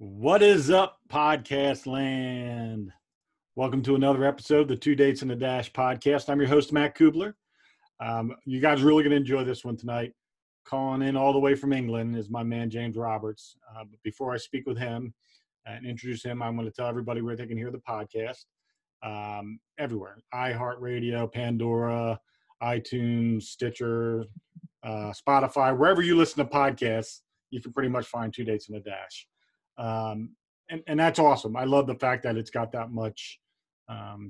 What is up, podcast land? Welcome to another episode of the Two Dates in the Dash podcast. I'm your host, Matt Kubler. You guys are really going to enjoy this one tonight. Calling in all the way from England is my man, James Roberts. But before I speak with him and introduce him, I'm going to tell everybody where they can hear the podcast. Everywhere. iHeartRadio, Pandora, iTunes, Stitcher, Spotify, wherever you listen to podcasts, you can pretty much find Two Dates in the Dash. And that's awesome. I love the fact that it's got that much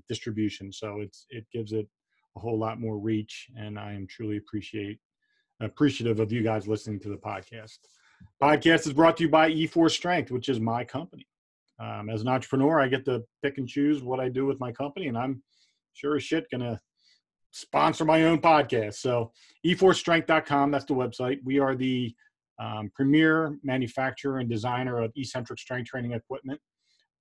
distribution. So it gives it a whole lot more reach, and I am truly appreciative of you guys listening to the podcast. Podcast is brought to you by E4 Strength, which is my company. As an entrepreneur, I get to pick and choose what I do with my company, and I'm sure as shit going to sponsor my own podcast. So e4strength.com, that's the website. We are the premier manufacturer and designer of eccentric strength training equipment.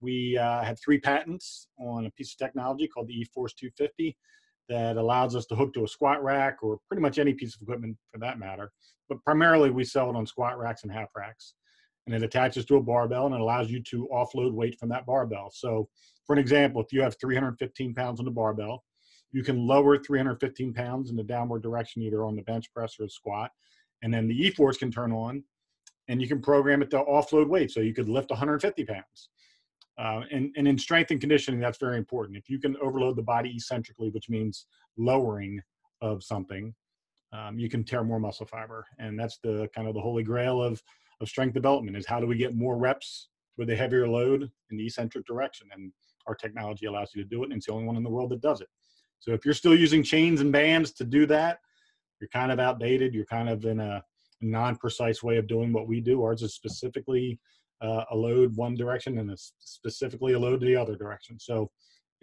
We have 3 patents on a piece of technology called the eForce 250 that allows us to hook to a squat rack or pretty much any piece of equipment for that matter. But primarily we sell it on squat racks and half racks. And it attaches to a barbell and it allows you to offload weight from that barbell. So for an example, if you have 315 pounds on the barbell, you can lower 315 pounds in the downward direction either on the bench press or the squat. And then the eForce can turn on and you can program it to offload weight. So you could lift 150 pounds. And in strength and conditioning, that's very important. If you can overload the body eccentrically, which means lowering of something, you can tear more muscle fiber. And that's the kind of the holy grail of strength development is how do we get more reps with a heavier load in the eccentric direction? And our technology allows you to do it. And it's the only one in the world that does it. So if you're still using chains and bands to do that, you're kind of outdated. You're kind of in a non-precise way of doing what we do. Ours is specifically a load one direction and specifically a load to the other direction. So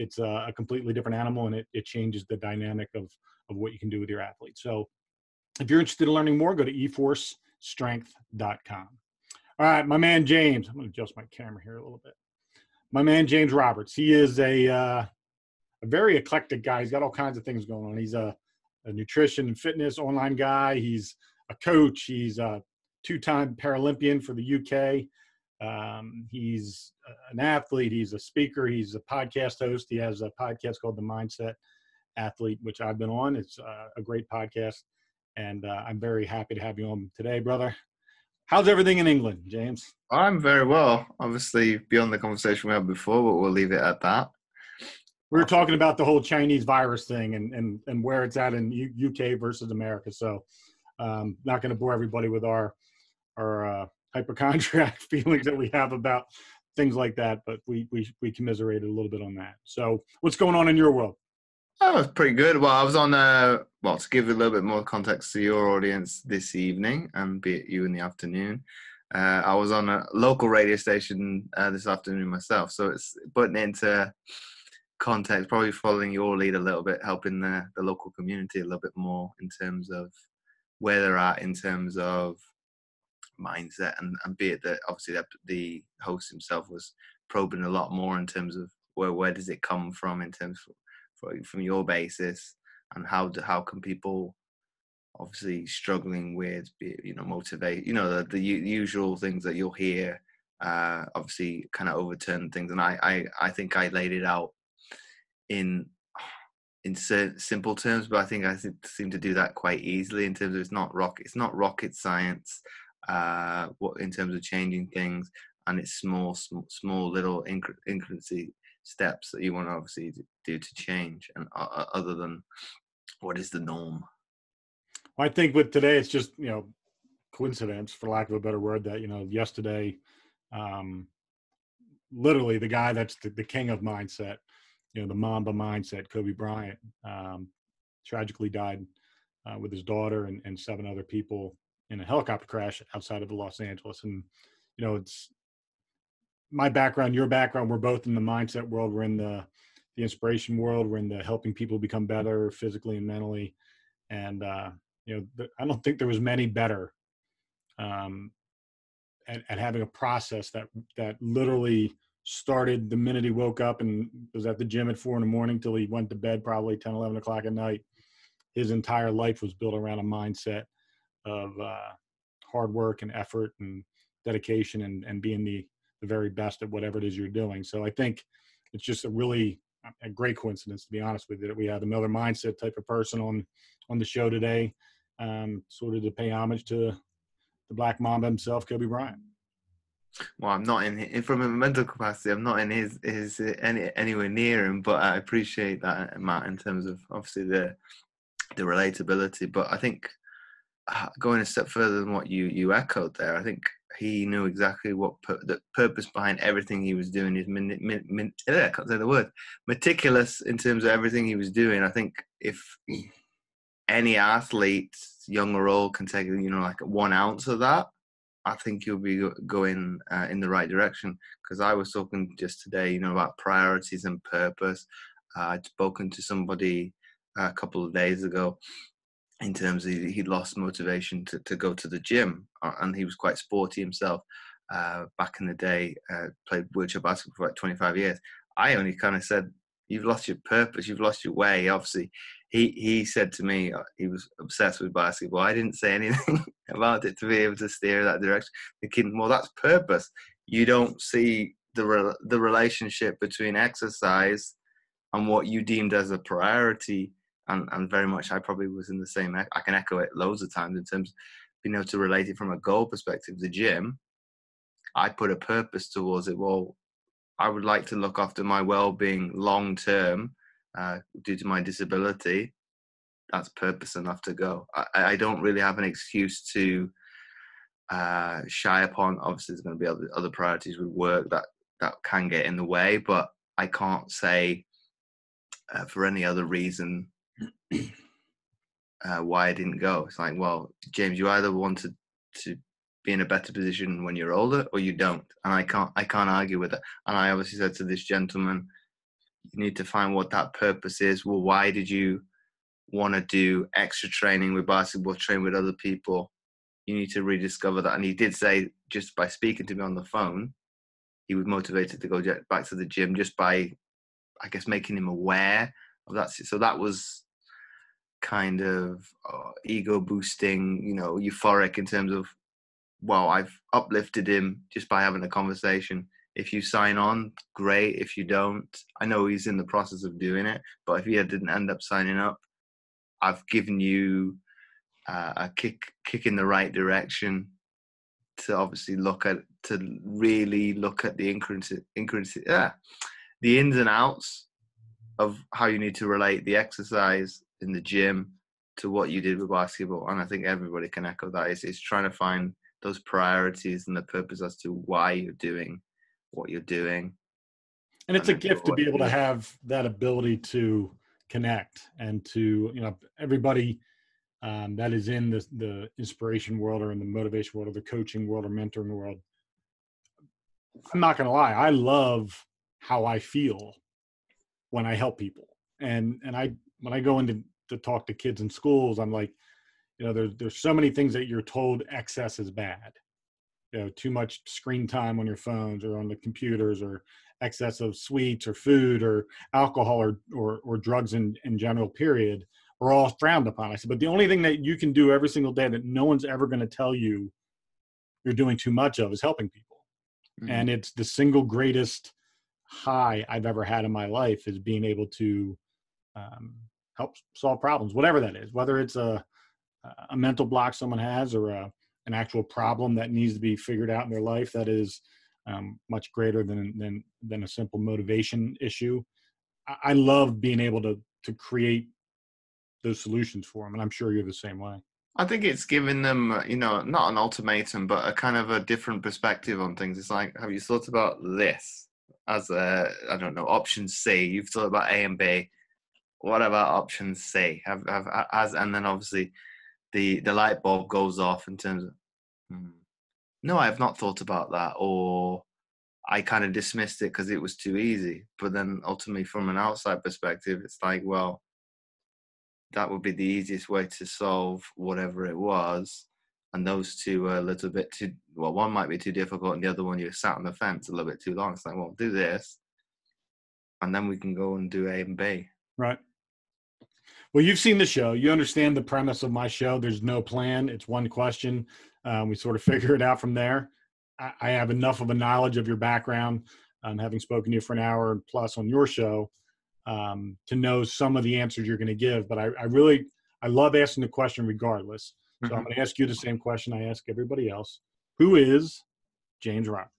it's a completely different animal, and it changes the dynamic of what you can do with your athlete. So if you're interested in learning more, go to eforcestrength.com. All right, my man James. I'm going to adjust my camera here a little bit. My man James Roberts. He is a very eclectic guy. He's got all kinds of things going on. He's a nutrition and fitness online guy. He's a coach. He's a 2-time Paralympian for the UK. He's an athlete. He's a speaker. He's a podcast host. He has a podcast called The Mindset Athlete, which I've been on. It's a great podcast, and I'm very happy to have you on today, brother. How's everything in England, James? I'm very well. Obviously, beyond the conversation we had before, but we'll leave it at that. We were talking about the whole Chinese virus thing and where it's at in UK versus America. So not going to bore everybody with our hypochondriac feelings that we have about things like that, but we commiserated a little bit on that. So what's going on in your world? Oh, it's pretty good. Well, I was on, to give you a little bit more context to your audience this evening, and be it you in the afternoon, I was on a local radio station this afternoon myself. So it's putting it into context, probably following your lead a little bit, helping the local community a little bit more in terms of where they're at in terms of mindset, and be it that obviously the host himself was probing a lot more in terms of where does it come from in terms from your basis, and how can people obviously struggling with motivate, the usual things that you'll hear, obviously kind of overturn things. And I think I laid it out in simple terms, but I think I seem to do that quite easily in terms of it's not rocket science, in terms of changing things, and it's small little incremency steps that you want to obviously do to change, and other than what is the norm. Well, I think with today, it's just coincidence, for lack of a better word, that yesterday, literally the guy that's the king of mindset, the Mamba mindset, Kobe Bryant, tragically died with his daughter and 7 other people in a helicopter crash outside of Los Angeles. And, it's my background, your background. We're both in the mindset world. We're in the inspiration world. We're in the helping people become better physically and mentally. And, I don't think there was many better at having a process that literally started the minute he woke up and was at the gym at 4 a.m. till he went to bed probably 10, 11 o'clock at night. His entire life was built around a mindset of hard work and effort and dedication and being the the very best at whatever it is you're doing. So I think it's just a great coincidence, to be honest with you, that we had another mindset type of person on the show today, sort of to pay homage to the Black Mamba himself, Kobe Bryant. Well, I'm not from a mental capacity. I'm not in his anywhere near him, but I appreciate that, Matt, in terms of obviously the relatability. But I think going a step further than what you echoed there, I think he knew exactly what the purpose behind everything he was doing is. I can't say the word. Meticulous in terms of everything he was doing. I think if any athlete, young or old, can take like 1 ounce of that, I think you'll be going in the right direction. Because I was talking just today, about priorities and purpose. I'd spoken to somebody a couple of days ago in terms of he'd lost motivation to go to the gym, and he was quite sporty himself. Back in the day, played wheelchair basketball for like 25 years. I only kind of said, you've lost your purpose, you've lost your way. Obviously, he said to me he was obsessed with basketball. I didn't say anything about it to be able to steer that direction, thinking, well, that's purpose. You don't see the relationship between exercise and what you deemed as a priority. And very much, I probably was in the same. I can echo it loads of times in terms of being able to relate it from a goal perspective. The gym, I put a purpose towards it. Well, I would like to look after my well-being long term due to my disability. That's purpose enough to go. I don't really have an excuse to shy upon. Obviously, there's going to be other priorities with work that can get in the way, but I can't say for any other reason why I didn't go. It's like, well, James, you either want to be in a better position when you're older or you don't, and I can't argue with it. And I obviously said to this gentleman, you need to find what that purpose is. Well, why did you want to do extra training with basketball, train with other people? You need to rediscover that. And he did say, just by speaking to me on the phone, he was motivated to go back to the gym just by, I guess, making him aware of that. So that was kind of ego boosting, euphoric in terms of, well, I've uplifted him just by having a conversation. If you sign on, great. If you don't, I know he's in the process of doing it, but if he didn't end up signing up, I've given you a kick in the right direction to obviously really look at the the ins and outs of how you need to relate the exercise in the gym to what you did with basketball. And I think everybody can echo that. It's trying to find those priorities and the purpose as to why you're doing what you're doing. And it's a gift to be able to have that ability to connect and to, everybody that is in the inspiration world or in the motivation world or the coaching world or mentoring world. I'm not going to lie. I love how I feel when I help people. And when I go into to talk to kids in schools, I'm like, there's so many things that you're told excess is bad. Too much screen time on your phones or on the computers, or excess of sweets or food or alcohol or drugs in general, period, are all frowned upon. I said, but the only thing that you can do every single day that no one's ever going to tell you you're doing too much of is helping people. Mm-hmm. And it's the single greatest high I've ever had in my life, is being able to help solve problems, whatever that is, whether it's a mental block someone has or an actual problem that needs to be figured out in their life that is much greater than a simple motivation issue. I love being able to create those solutions for them, and I'm sure you're the same way. I think it's given them, not an ultimatum, but a kind of a different perspective on things. It's like, have you thought about this as option C? You've thought about A and B. What about option C? And then obviously the light bulb goes off in terms of, no, I have not thought about that, or I kind of dismissed it because it was too easy. But then ultimately, from an outside perspective, it's like, well, that would be the easiest way to solve whatever it was. And those two are a little bit too, well, one might be too difficult and the other one you're sat on the fence a little bit too long. It's like, well, do this, and then we can go and do A and B. Right. Well, you've seen the show. You understand the premise of my show. There's no plan. It's one question. We sort of figure it out from there. I have enough of a knowledge of your background, having spoken to you for an hour plus on your show, to know some of the answers you're going to give. But I love asking the question regardless. So I'm going to ask you the same question I ask everybody else. Who is James Roberts?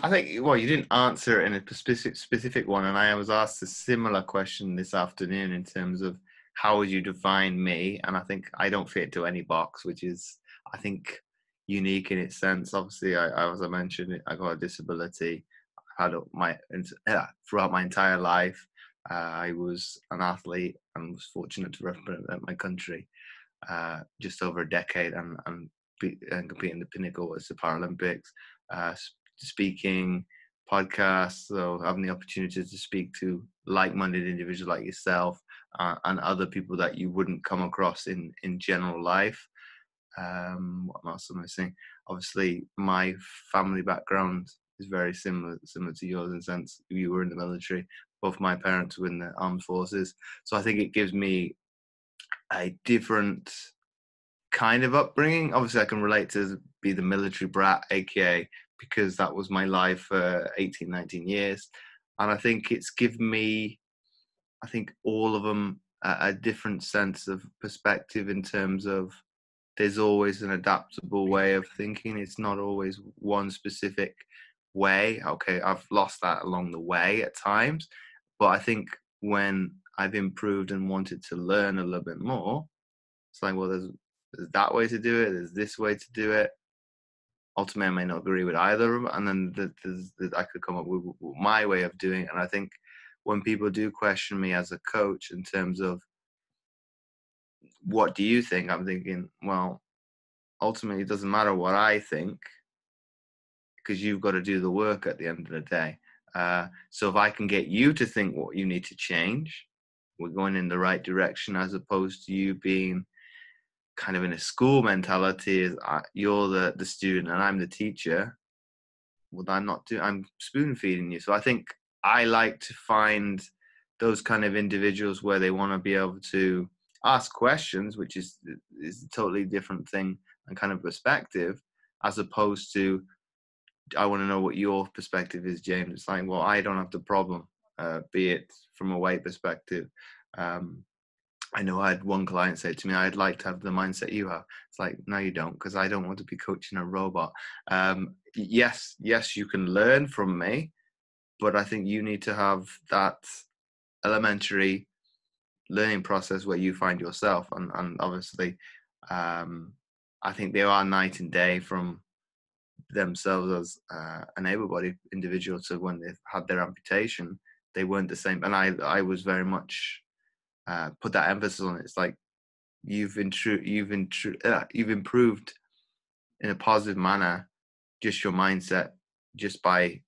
I think, well, you didn't answer it in a specific one, and I was asked a similar question this afternoon in terms of how would you define me? And I think I don't fit into any box, which is, I think, unique in its sense. Obviously, as I mentioned, I got a disability. I had throughout my entire life. I was an athlete and was fortunate to represent my country just over a decade and compete in the pinnacle as the Paralympics. Speaking, podcasts, so having the opportunity to speak to like-minded individuals like yourself and other people that you wouldn't come across in general life. What else am I saying? Obviously, my family background is very similar to yours in the sense you were in the military. Both my parents were in the armed forces, so I think it gives me a different kind of upbringing. Obviously, I can relate to be the military brat, aka because that was my life for 18, 19 years. And I think it's given me, I think all of them, a different sense of perspective in terms of there's always an adaptable way of thinking. It's not always one specific way. Okay, I've lost that along the way at times. But I think when I've improved and wanted to learn a little bit more, it's like, well, there's that way to do it. There's this way to do it. Ultimately, I may not agree with either of them, and then I could come up with my way of doing it. And I think when people do question me as a coach in terms of what do you think, I'm thinking, well, ultimately, it doesn't matter what I think because you've got to do the work at the end of the day. So if I can get you to think what you need to change, we're going in the right direction, as opposed to you being kind of in a school mentality is you're the student and I'm the teacher. Well, I'm spoon feeding you. So I think I like to find those kind of individuals where they want to be able to ask questions, which is a totally different thing and kind of perspective, as opposed to, I want to know what your perspective is, James. It's like, well, I don't have the problem, be it from a weight perspective. I know I had one client say to me, I'd like to have the mindset you have. It's like, no, you don't, because I don't want to be coaching a robot. Yes, you can learn from me, but I think you need to have that elementary learning process where you find yourself. And obviously, I think they are night and day from themselves as an able-bodied individual to when they've had their amputation. They weren't the same. And I was very much put that emphasis on it. It's like you've improved in a positive manner, just your mindset, just by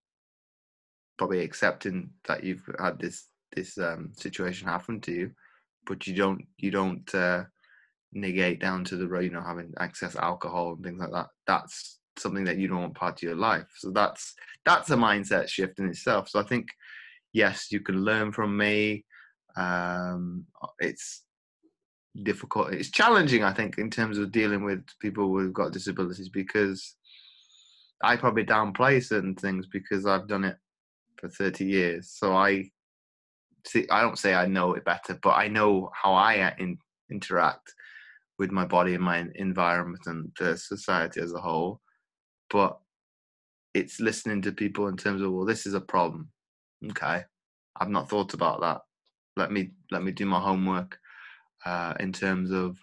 probably accepting that you've had this situation happen to you, but you don't negate down to the having excess alcohol and things like that. That's something that you don't want part of your life. So that's a mindset shift in itself. So I think, yes, you can learn from me. It's difficult. It's challenging, I think, in terms of dealing with people who've got disabilities, because I probably downplay certain things because I've done it for 30 years. So I don't say I know it better, but I know how I interact with my body and my environment and the society as a whole. But it's listening to people in terms of, well, this is a problem. Okay, I've not thought about that. Let me do my homework in terms of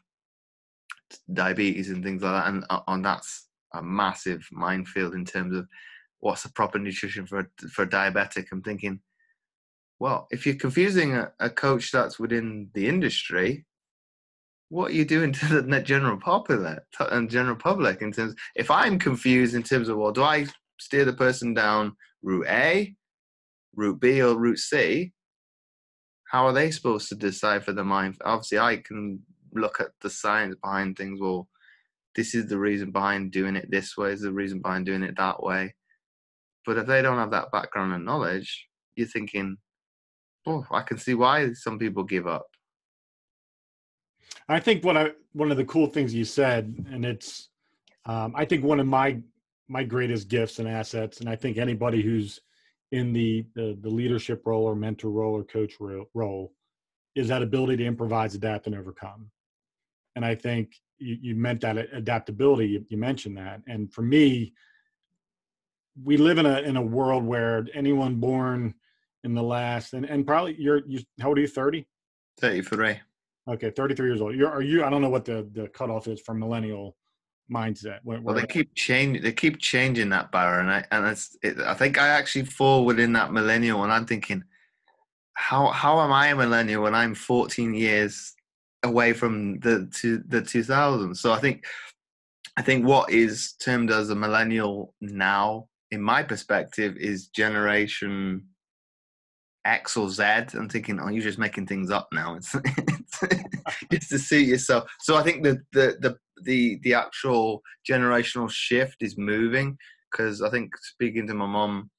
diabetes and things like that, and that's a massive minefield in terms of what's the proper nutrition for diabetic. I'm thinking, well, if you're confusing a coach that's within the industry, what are you doing to the general public in terms? If I'm confused in terms of, well, do I steer the person down route A, route B, or route C? How are they supposed to decipher the mind? Obviously, I can look at the science behind things. Well, this is the reason behind doing it this way, is the reason behind doing it that way. But if they don't have that background and knowledge, you're thinking, oh, I can see why some people give up. I think one of the cool things you said, and it's, I think one of my my greatest gifts and assets, and I think anybody who's in the leadership role or mentor role or coach role, is that ability to improvise, adapt, and overcome. And I think you meant that adaptability. You mentioned that, and for me, we live in a world where anyone born in the last and probably you how old are you? 30? 33. Okay, 33 years old. Are you? I don't know what the cutoff is for millennial mindset. Well, they keep changing. They keep changing that, Baron. I think I actually fall within that millennial, and I'm thinking, how am I a millennial when I'm 14 years away from the 2000s? So I think what is termed as a millennial now, in my perspective, is generation X or Z. I'm thinking, oh, you're just making things up now. It's just to suit yourself. So I think the actual generational shift is moving, because I think, speaking to my mom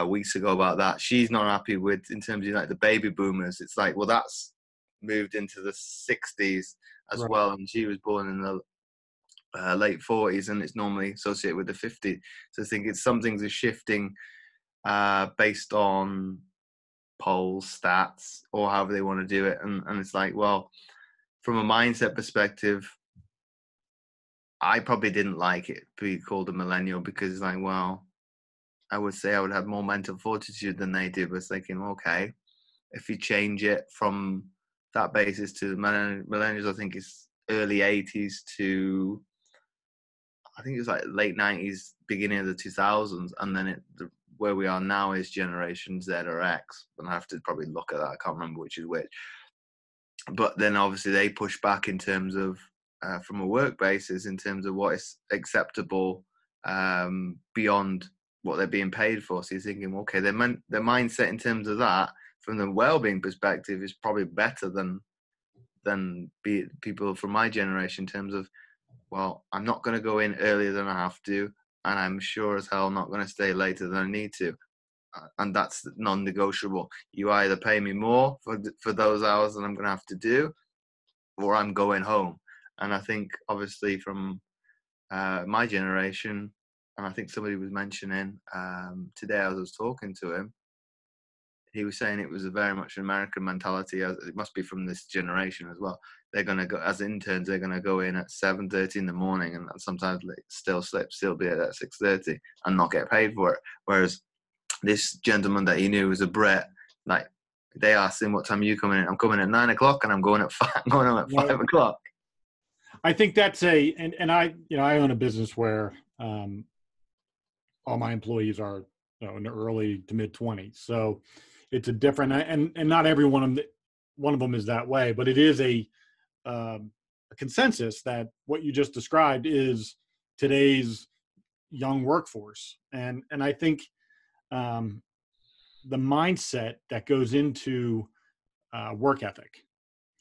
weeks ago about that, she's not happy with, in terms of like the baby boomers. It's like, well, that's moved into the 60s as Right. well, and she was born in the late 40s, and it's normally associated with the 50s. So I think some things are shifting based on polls, stats, or however they want to do it. And it's like, well, from a mindset perspective, I probably didn't like it being called a millennial, because it's like, well, I would say I would have more mental fortitude than they did. Was thinking, okay, if you change it from that basis to millennials, I think it's early 80s to, I think it was like late 90s, beginning of the 2000s, and then where we are now is generation Z or X. And I have to probably look at that. I can't remember which is which. But then obviously they push back in terms of, from a work basis, in terms of what is acceptable beyond what they're being paid for. So you're thinking, okay, their mindset in terms of that, from the well-being perspective, is probably better than people from my generation, in terms of, well, I'm not going to go in earlier than I have to, and I'm sure as hell not going to stay later than I need to. And that's non-negotiable. You either pay me more for those hours that I'm going to have to do, or I'm going home. And I think, obviously, from my generation, and I think somebody was mentioning today, as I was talking to him, he was saying it was a very much an American mentality. It must be from this generation as well. They're going to go, as interns, they're going to go in at 7:30 in the morning, and sometimes still be at 6:30 and not get paid for it. Whereas this gentleman that he knew was a Brit, like, they asked him, what time are you coming in? I'm coming at 9 o'clock, and I'm going at 5 o'clock. I think that's and I own a business where all my employees are in the early to mid 20s. So it's a different, and not every one of them is that way, but it is a consensus that what you just described is today's young workforce. And I think the mindset that goes into work ethic.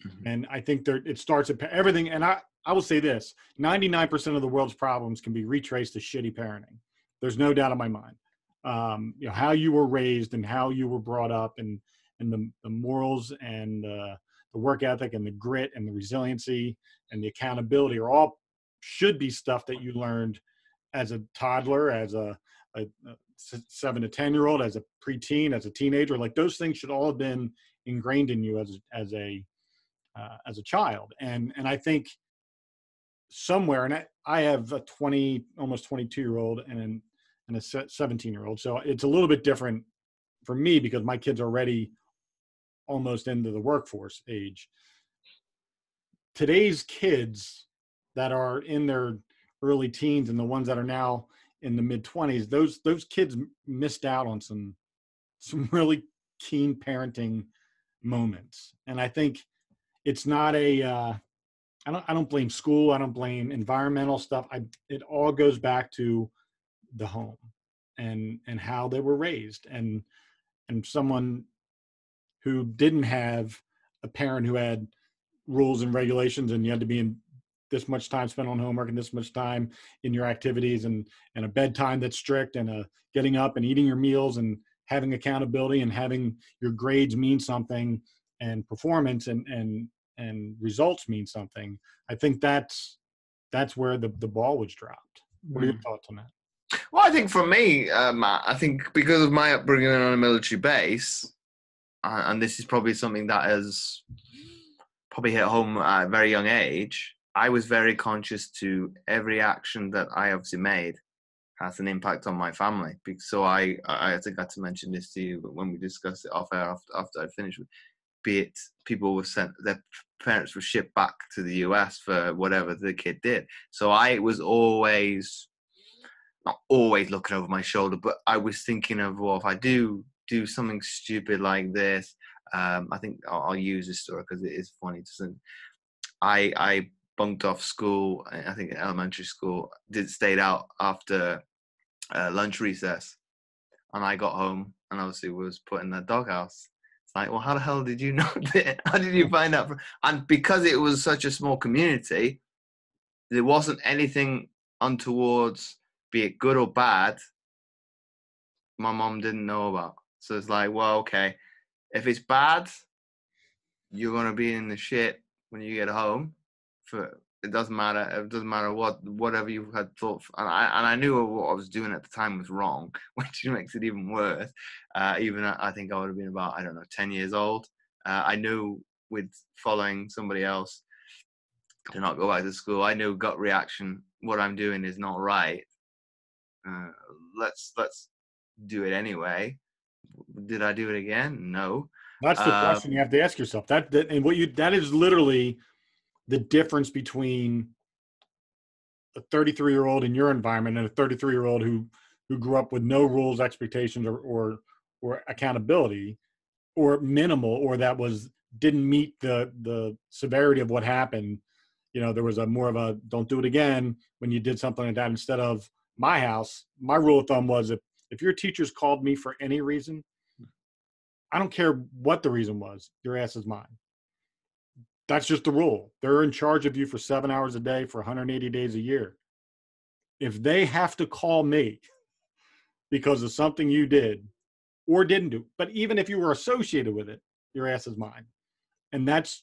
Mm-hmm. And I think it starts at everything. And I will say this, 99% of the world's problems can be retraced to shitty parenting. There's no doubt in my mind. How you were raised and how you were brought up, and the morals and the work ethic and the grit and the resiliency and the accountability should be stuff that you learned as a toddler, as a 7 to 10-year-old, as a preteen, as a teenager. Like, those things should all have been ingrained in you as a child. And I think somewhere, and I have a almost 22-year-old and a 17-year-old. So it's a little bit different for me, because my kids are already almost into the workforce age. Today's kids that are in their early teens and the ones that are now in the mid 20s, those kids missed out on some really keen parenting moments. And I think it's not I don't blame school. I don't blame environmental stuff. It all goes back to the home and how they were raised, and someone who didn't have a parent who had rules and regulations, and you had to be in this much time spent on homework and this much time in your activities, and a bedtime that's strict, and a getting up and eating your meals and having accountability and having your grades mean something, and performance and results mean something. I think that's where the ball was dropped. What are your thoughts on that? Well, I think for me, Matt, I think because of my upbringing on a military base, and this is probably something that has probably hit home at a very young age, I was very conscious to every action that I obviously made has an impact on my family. So I think I had to mention this to you when we discussed it off air after I finished with, be it people were sent, their parents were shipped back to the US for whatever the kid did. So I was always, not always looking over my shoulder, but I was thinking of, well, if I do something stupid like this, I think I'll use this story because it is funny. I bunked off school, I think in elementary school, stayed out after lunch recess, and I got home and obviously was put in the doghouse. It's like, well, how the hell did you know that? How did you find out? And because it was such a small community, there wasn't anything untowards, be it good or bad, my mom didn't know about. So it's like, well, okay, if it's bad, you're gonna be in the shit when you get home. It doesn't matter. It doesn't matter whatever you had thought. And I knew what I was doing at the time was wrong, which makes it even worse. Even I think I would have been about, I don't know, 10 years old. I knew with following somebody else to not go back to school, I knew gut reaction. What I'm doing is not right. Let's do it anyway. Did I do it again? No. That's the question you have to ask yourself. That is literally the difference between a 33-year-old in your environment and a 33-year-old who grew up with no rules, expectations, or accountability, or minimal, or that didn't meet the severity of what happened. There was more of a don't do it again when you did something like that. Instead of my house, my rule of thumb was if your teachers called me for any reason, I don't care what the reason was, your ass is mine. That's just the rule. They're in charge of you for 7 hours a day for 180 days a year. If they have to call me because of something you did or didn't do, but even if you were associated with it, your ass is mine. And that's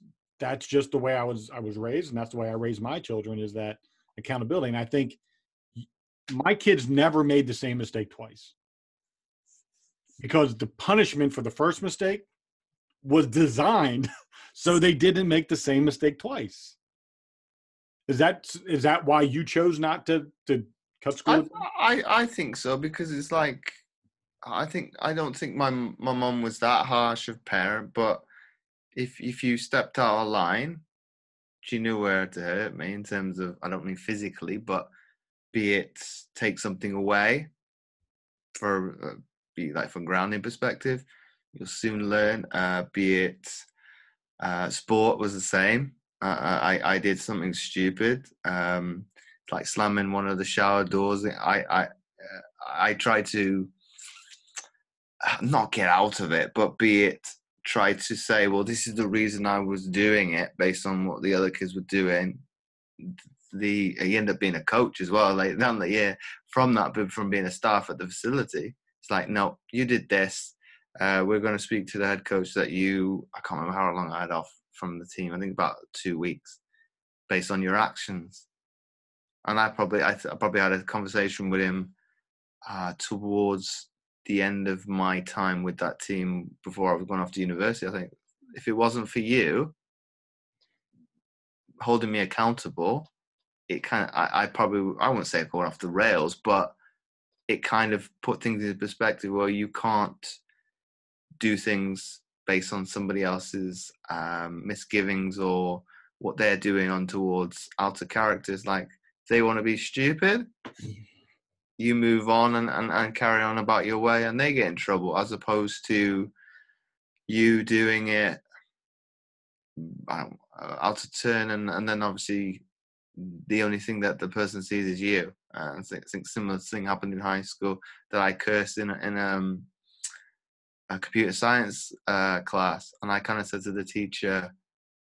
just the way I was raised, and that's the way I raise my children, is that accountability. And I think my kids never made the same mistake twice, because the punishment for the first mistake was designed so they didn't make the same mistake twice. Is that why you chose not to cut school? I think so, because it's like, I don't think my mom was that harsh of parent, but if you stepped out of line, she knew where to hurt me, in terms of, I don't mean physically, but be it take something away from grounding perspective, you'll soon learn. Be it sport was the same. I did something stupid, like slamming one of the shower doors. I tried to not get out of it, but be it try to say, well, this is the reason I was doing it based on what the other kids were doing. He ended up being a coach as well, like down the year from that, but from being a staff at the facility. It's like, no, you did this. We're going to speak to the head coach that I can't remember how long I had off from the team. I think about 2 weeks, based on your actions. And I probably had a conversation with him towards the end of my time with that team before I was going off to university. I think if it wasn't for you holding me accountable, it kind of, I wouldn't say it going off the rails, but it kind of put things into perspective where you can't do things based on somebody else's misgivings or what they're doing on towards outer characters. Like, if they want to be stupid, you move on and carry on about your way, and they get in trouble, as opposed to you doing it out of turn, and then obviously the only thing that the person sees is you. I think similar thing happened in high school, that I cursed in a computer science class, and I kind of said to the teacher,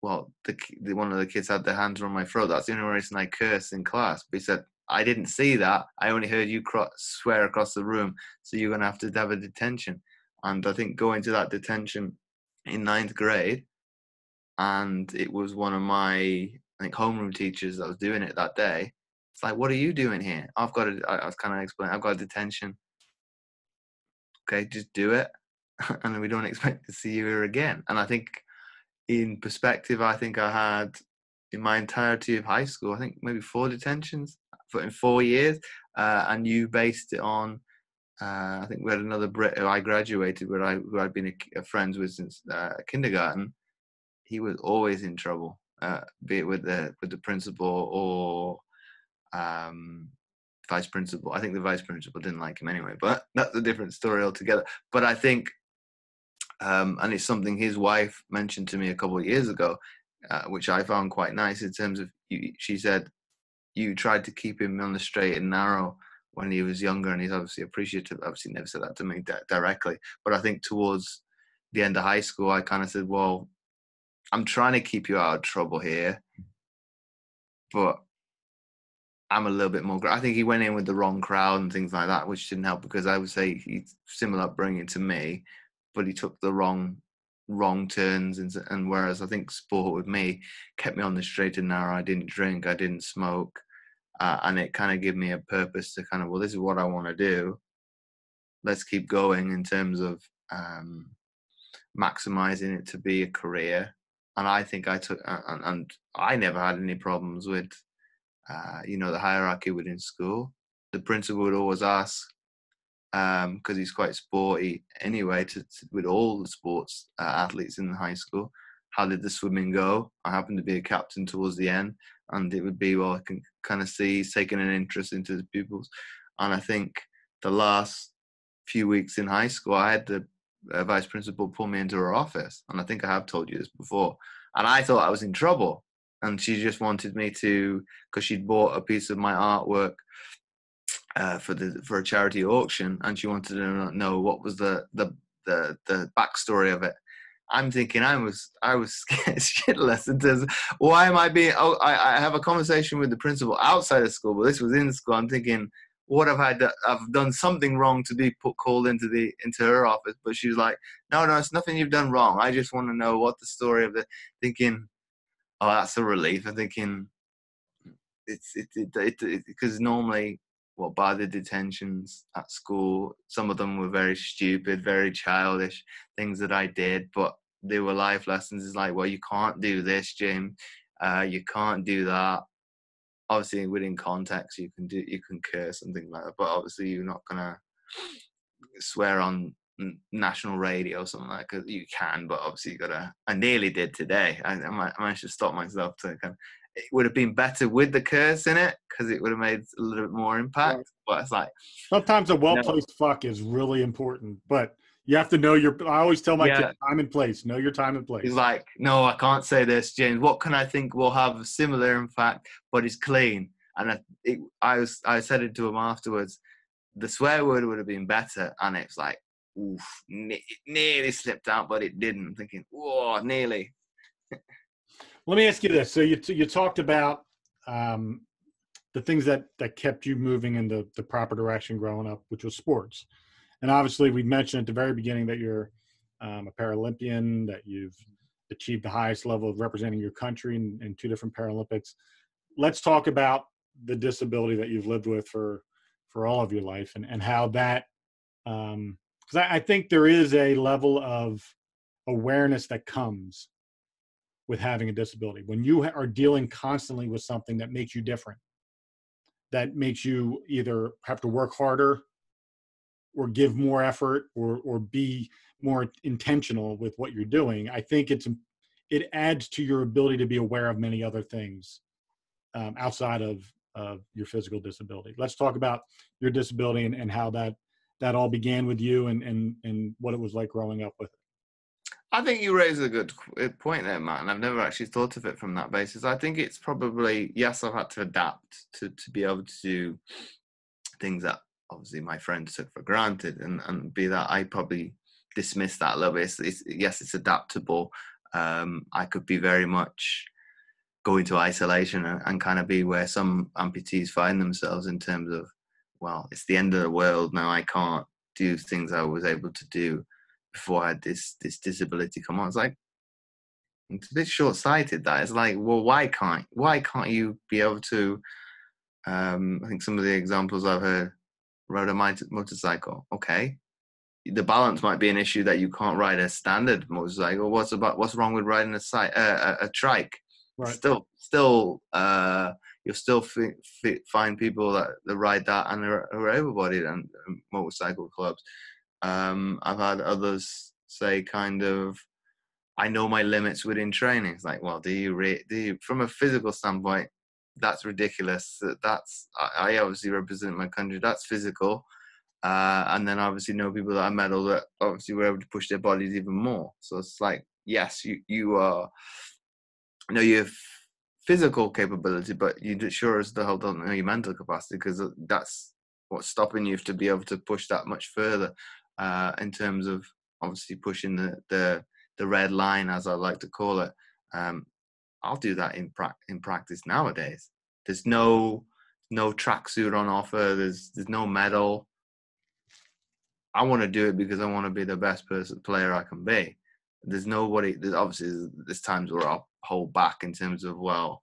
well, one of the kids had their hands around my throat. That's the only reason I cursed in class. But he said, I didn't see that. I only heard you swear across the room, so you're going to have to have a detention. And I think going to that detention in 9th grade, and it was one of my, I think, homeroom teachers that was doing it that day. It's like, what are you doing here? I was kind of explaining, I've got a detention. Okay, just do it. And we don't expect to see you here again. And I think in perspective, I think I had in my entirety of high school, I think maybe 4 detentions in 4 years. And you based it on, I think we had another Brit who I graduated with, who I'd been friends with since kindergarten. He was always in trouble, be it with the principal or vice principal. I think the vice principal didn't like him anyway, but that's a different story altogether. But I think, and it's something his wife mentioned to me a couple of years ago, which I found quite nice in terms of, she said, you tried to keep him on the straight and narrow when he was younger, and he's obviously appreciative. Obviously never said that to me directly, but I think towards the end of high school, I kind of said, well, I'm trying to keep you out of trouble here, but I'm a little bit more. I think he went in with the wrong crowd and things like that, which didn't help, because I would say he's similar upbringing to me, but he took the wrong turns. And whereas I think sport with me kept me on the straight and narrow. I didn't drink, I didn't smoke, and it kind of gave me a purpose to kind of, well, this is what I want to do. Let's keep going in terms of maximizing it to be a career. And I think I took, and I never had any problems with, the hierarchy within school. The principal would always ask, because he's quite sporty anyway, with all the sports athletes in the high school, how did the swimming go? I happened to be a captain towards the end, and it would be, well, I can kind of see he's taking an interest into the pupils. And I think the last few weeks in high school, I had the vice principal pull me into her office, and I think I have told you this before, and I thought I was in trouble, and she just wanted me to, because she'd bought a piece of my artwork for a charity auction, and she wanted to know what was the backstory of it. I'm thinking I was scared shitless in terms of, why am I being? Oh, I have a conversation with the principal outside of school, but this was in school. I'm thinking, what have I done? I've done something wrong to be called into her office. But she's like, no, it's nothing you've done wrong. I just want to know what the story of the. Thinking, oh, that's a relief. I'm thinking, it's because normally, well, by the detentions at school, some of them were very stupid, very childish things that I did, but they were life lessons. It's like, well, you can't do this, Jim. You can't do that. Obviously, within context, you can curse and things like that, but obviously you're not gonna swear on national radio or something like that. You can, but obviously you gotta. I nearly did today. I managed to stop myself to kind of. It would have been better with the curse in it, because it would have made a little bit more impact. Right. But it's like, sometimes a well-placed fuck is really important, but you have to know I always tell my kids, time and place. Know your time and place. He's like, no, I can't say this, James. What can I think will have a similar impact, but it's clean? And I said it to him afterwards. The swear word would have been better, and it's like, oof, nearly slipped out, but it didn't. I'm thinking, whoa, nearly. Let me ask you this. So you talked about the things that kept you moving in the proper direction growing up, which was sports. And obviously we mentioned at the very beginning that you're a Paralympian, that you've achieved the highest level of representing your country in 2 different Paralympics. Let's talk about the disability that you've lived with for all of your life, and how that, because I think there is a level of awareness that comes with having a disability. When you are dealing constantly with something that makes you different, that makes you either have to work harder or give more effort or be more intentional with what you're doing, I think it adds to your ability to be aware of many other things outside of your physical disability. Let's talk about your disability and how that all began with you and what it was like growing up with it. I think you raise a good point there, Matt, and I've never actually thought of it from that basis. I think it's probably, yes, I've had to adapt to be able to do things that obviously my friends took for granted, and be that I probably dismissed that a little bit. Yes, it's adaptable. I could be very much go into isolation and kind of be where some amputees find themselves in terms of, well, it's the end of the world now. I can't do things I was able to do before I had this disability come on. It's like, it's a bit short-sighted, that. It's like, well, why can't you be able to I think some of the examples I've heard, rode a motorcycle. Okay, the balance might be an issue that you can't ride a standard motorcycle. What's wrong with riding a trike? Right. Still, you'll still find people that ride that and are able-bodied and motorcycle clubs. I've had others say kind of, I know my limits within training. It's like, well, do you from a physical standpoint, that's ridiculous. I obviously represent my country. That's physical. And then obviously know people that I medal that obviously were able to push their bodies even more. So it's like, yes, you are, you have physical capability, but you sure as the hell don't know your mental capacity, because that's what's stopping you to be able to push that much further in terms of obviously pushing the red line, as I like to call it. I'll do that in practice nowadays. There's no tracksuit on offer. There's no medal. I want to do it because I want to be the best player I can be. There's obviously there's times where I'll hold back in terms of, well,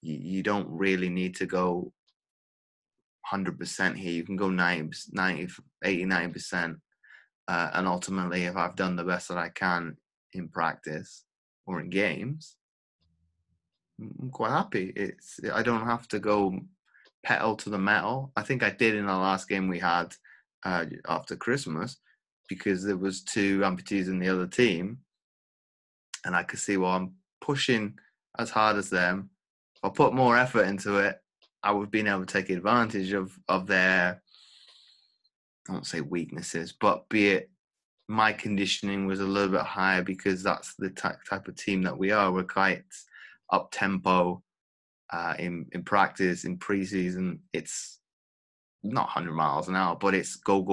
you don't really need to go 100% here. You can go 90, 80, 90%. And ultimately, if I've done the best that I can in practice or in games, I'm quite happy. I don't have to go pedal to the metal. I think I did in the last game we had after Christmas, because there was 2 amputees in the other team, and I could see, well, I'm pushing as hard as them. If I put more effort into it, I would have been able to take advantage of their, I won't say weaknesses, but be it my conditioning was a little bit higher, because that's the type of team that we are. We're quite up tempo in practice, in preseason. It's not 100 miles an hour, but it's go.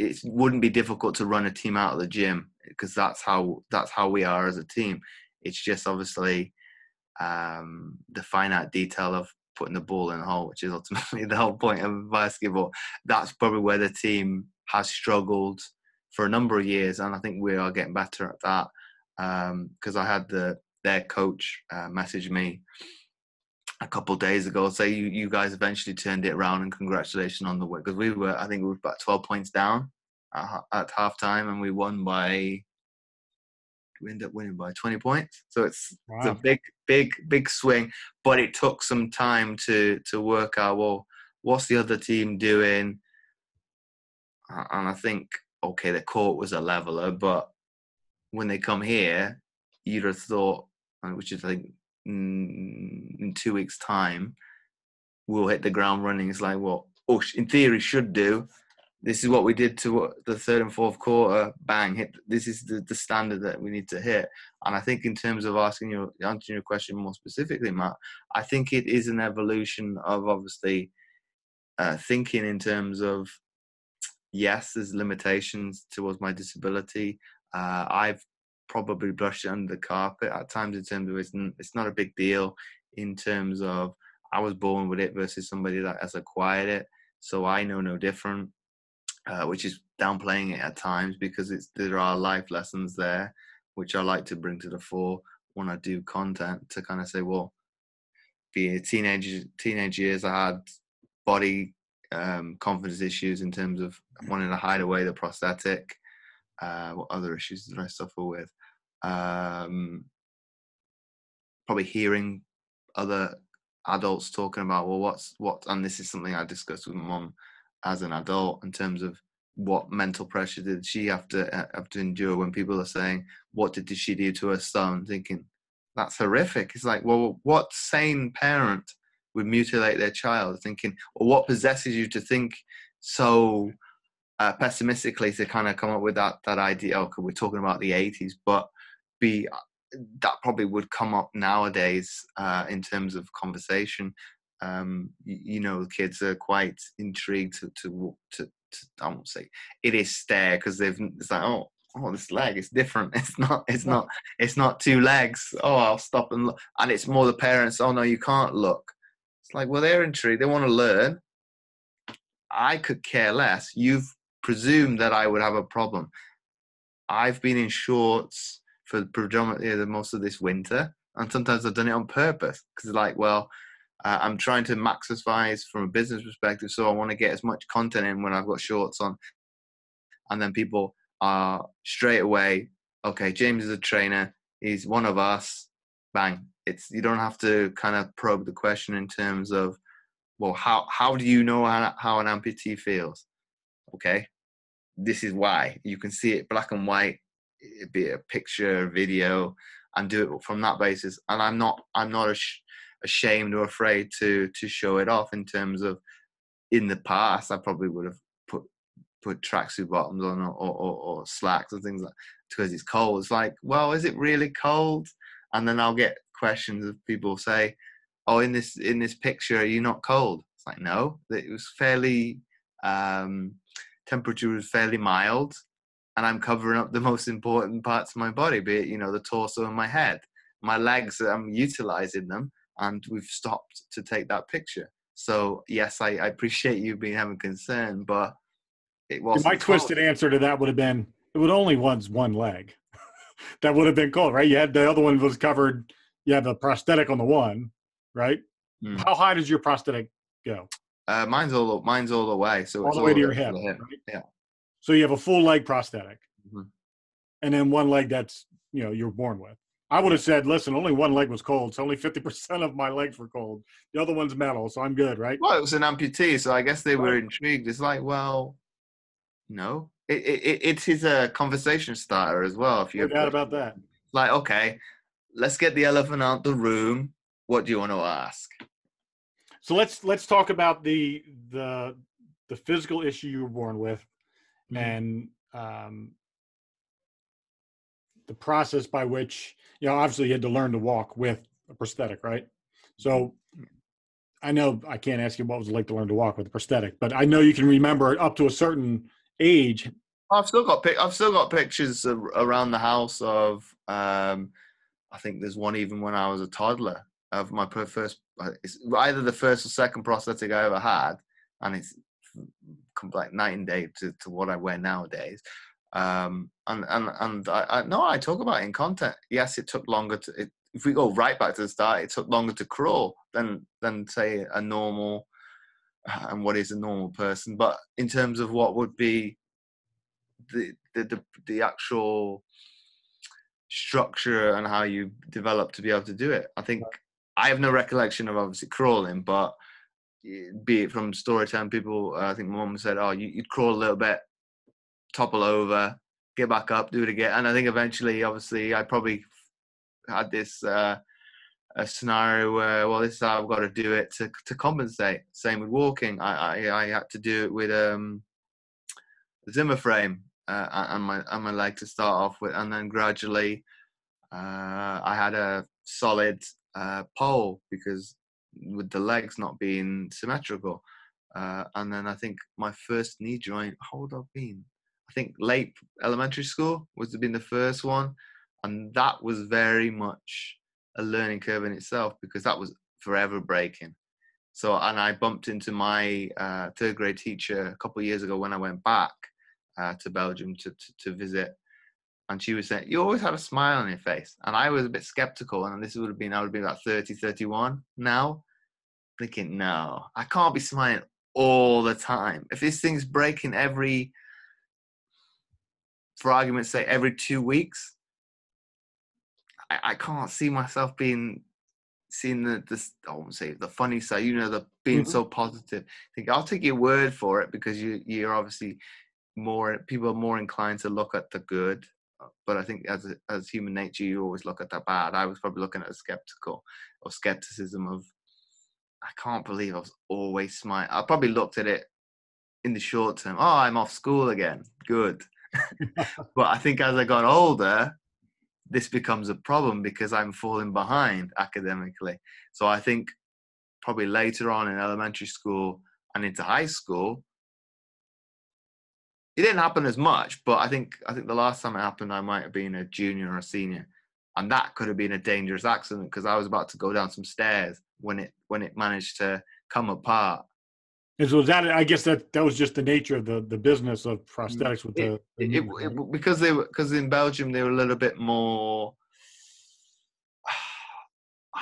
It wouldn't be difficult to run a team out of the gym, because that's how we are as a team. It's just obviously the finite detail of putting the ball in the hole, which is ultimately the whole point of basketball. That's probably where the team has struggled for a number of years, and I think we are getting better at that. Because I had their coach message me a couple of days ago, say you guys eventually turned it around, and congratulations on the win. Because I think we were about 12 points down at halftime, and we ended up winning by 20 points. So it's a big swing, but it took some time to work out, well, what's the other team doing? And I think, okay, the court was a leveler, but when they come here, you'd have thought, which is, I think, in 2 weeks' time, we'll hit the ground running. It's like, well, in theory should do. This is what we did to the third and fourth quarter. Bang, hit. This is the standard that we need to hit. And I think in terms of answering your question more specifically, Matt, I think it is an evolution of obviously thinking in terms of, yes, there's limitations towards my disability. I've probably brushed it under the carpet at times in terms of it's not a big deal in terms of I was born with it versus somebody that has acquired it. So I know no different, which is downplaying it at times, because there are life lessons there, which I like to bring to the fore when I do content, to kind of say, well, being teenage years, I had body confidence issues in terms of wanting to hide away the prosthetic. What other issues did I suffer with? Probably hearing other adults talking about, well, what, and this is something I discussed with my mum as an adult, in terms of what mental pressure did she have to endure when people are saying, what did she do to her son? Thinking, that's horrific. It's like, well, what sane parent would mutilate their child? Thinking, well, what possesses you to think so pessimistically, to kind of come up with that idea? Okay, we're talking about the 80s, but that probably would come up nowadays in terms of conversation. The kids are quite intrigued to I won't say it is stare, because it's like, oh, this leg is different. It's not 2 legs. Oh, I'll stop and look. And it's more the parents, oh no, you can't look. It's like, well, they're intrigued, they want to learn. I could care less. You've presumed that I would have a problem. I've been in shorts for predominantly most of this winter, and sometimes I've done it on purpose, because it's like, well, I'm trying to maximize from a business perspective, so I want to get as much content in when I've got shorts on, and then people are straight away, okay, James is a trainer, he's one of us, bang. You don't have to kind of probe the question in terms of, well, how do you know how an amputee feels? Okay, this is why. You can see it black and white, be it a picture, a video, and do it from that basis. And I'm not ashamed or afraid to show it off in terms of, in the past, I probably would have put tracksuit bottoms on or slacks and things like that because it's cold. It's like, well, is it really cold? And then I'll get questions of people say, oh, in this picture, are you not cold? It's like, no, it was fairly, temperature was fairly mild, and I'm covering up the most important parts of my body, be it, the torso and my head. My legs, I'm utilizing them, and we've stopped to take that picture. So yes, I appreciate you having concern, but it wasn't. My twisted answer to that would have been, it would only was one leg. That would have been cold, right? You had the other one was covered. You have a prosthetic on the one, right? Mm. How high does your prosthetic go? Mine's all the way. So all it's the way to your hip, right? Yeah. So you have a full leg prosthetic, and then one leg that's you're born with. I would have said, listen, only one leg was cold, so only 50% of my legs were cold. The other one's metal, so I'm good, right? Well, it was an amputee, so I guess they were intrigued. It's like, well, no. It is a conversation starter as well. If you're no doubt about that. Like, okay, let's get the elephant out the room. What do you want to ask? So let's talk about the physical issue you were born with, and the process by which obviously you had to learn to walk with a prosthetic, right? So I know I can't ask you what was it like to learn to walk with a prosthetic, but I know you can remember up to a certain age. I've still got pictures around the house of I think there's one even when I was a toddler of my first. It's either the first or second prosthetic I ever had, and it's like night and day to what I wear nowadays. And I talk about it in content. Yes, it took longer if we go right back to the start, it took longer to crawl than say a normal, and what is a normal person. But in terms of what would be the actual structure and how you develop to be able to do it, I think I have no recollection of obviously crawling, but be it from story time, people, I think my mum said, oh, you'd crawl a little bit, topple over, get back up, do it again. And I think eventually, obviously, I probably had this a scenario where, well, this is how I've got to do it to compensate. Same with walking. I had to do it with the Zimmer frame and my leg to start off with, and then gradually I had a solid pole because with the legs not being symmetrical. And then I think my first knee joint, how old I've been? I think late elementary school was been the first one. And that was very much a learning curve in itself because that was forever breaking. So, and I bumped into my third grade teacher a couple of years ago when I went back to Belgium to visit. And she was saying, you always have a smile on your face. And I was a bit skeptical. And I would have been about 30, 31 now. Thinking, no, I can't be smiling all the time. If this thing's breaking for argument's sake, every 2 weeks, I can't see myself seeing I won't say the funny side, the being so positive. I think I'll take your word for it because you're obviously people are more inclined to look at the good. But I think as human nature, you always look at the bad. I was probably looking at skepticism of, I can't believe I was always smiling. I probably looked at it in the short term. Oh, I'm off school again. Good. But I think as I got older, this becomes a problem because I'm falling behind academically. So I think probably later on in elementary school and into high school, it didn't happen as much, but I think the last time it happened, I might have been a junior or a senior. And that could have been a dangerous accident because I was about to go down some stairs when it managed to come apart. And so I guess that was just the nature of the business of prosthetics with because in Belgium they were a little bit more,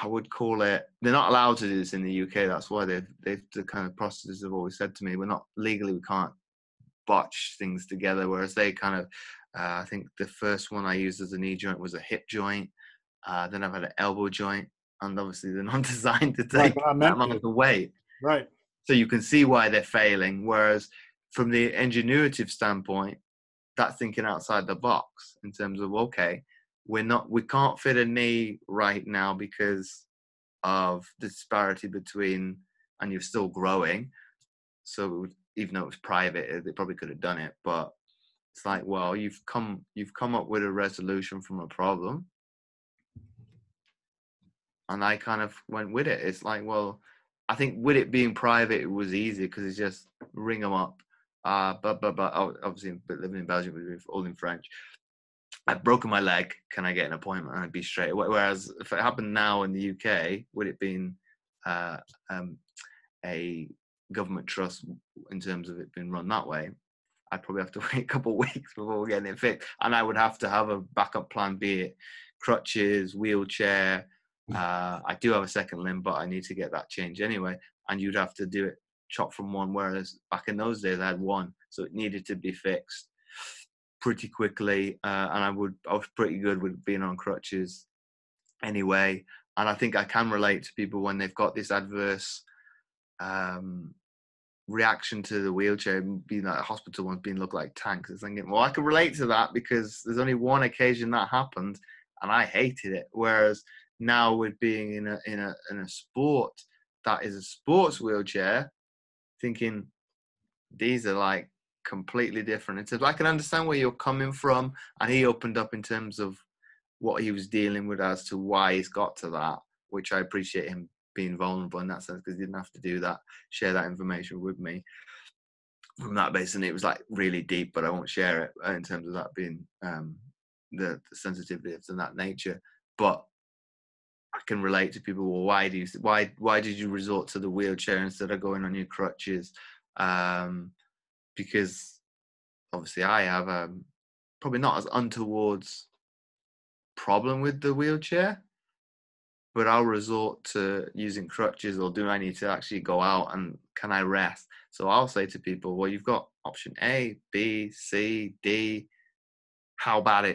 I would call it, they're not allowed to do this in the UK. That's why the kind of prosthetists have always said to me, we're not legally, we can't botch things together. Whereas they kind of, I think the first one I used as a knee joint was a hip joint. Then I've had an elbow joint, and obviously they're not designed to take that amount of weight. Right. So you can see why they're failing. Whereas from the ingenuitive standpoint, that's thinking outside the box in terms of, okay, we can't fit a knee right now because of the disparity between, and you're still growing. So even though it was private, they probably could have done it. But it's like, well, you've come up with a resolution from a problem. And I kind of went with it. It's like, well, I think with it being private, it was easy because it's just ring them up. But obviously, living in Belgium, it was all in French. I've broken my leg. Can I get an appointment? And I'd be straight away. Whereas if it happened now in the UK, would it been a government trust in terms of it being run that way? I'd probably have to wait a couple of weeks before getting it fixed, and I would have to have a backup plan, be it crutches, wheelchair. I do have a second limb, but I need to get that changed anyway. And you'd have to do it chop from one, whereas back in those days I had one, so it needed to be fixed pretty quickly. And I was pretty good with being on crutches anyway. And I think I can relate to people when they've got this adverse reaction to the wheelchair, being like hospital ones being look like tanks. It's thinking, well, I can relate to that because there's only one occasion that happened, and I hated it. Whereas now with being in a sport that is a sports wheelchair, thinking these are like completely different. It's like I can understand where you're coming from, and he opened up in terms of what he was dealing with as to why he's got to that, which I appreciate him being vulnerable in that sense, because he didn't have to do that, share that information with me from that base. And it was like really deep, but I won't share it in terms of that being the sensitivity of that nature. But I can relate to people. Well, why did you resort to the wheelchair instead of going on your crutches? Because obviously I have probably not as untowards problem with the wheelchair, but I'll resort to using crutches, or do I need to actually go out and can I rest? So I'll say to people, well, you've got option A, B, C, D. How bad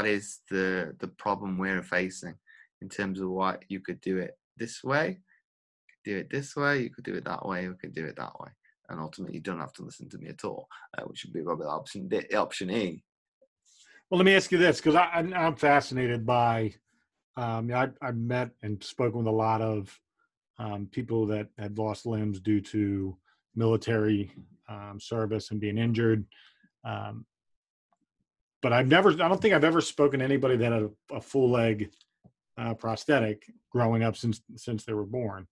is the problem we're facing in terms of what you could do it this way, do it this way, you could do it that way, you could do it that way. And ultimately, you don't have to listen to me at all, which would be probably option E. Well, let me ask you this, because I'm fascinated by, I've met and spoken with a lot of people that had lost limbs due to military service and being injured. But I don't think I've ever spoken to anybody that had a full leg prosthetic growing up since they were born.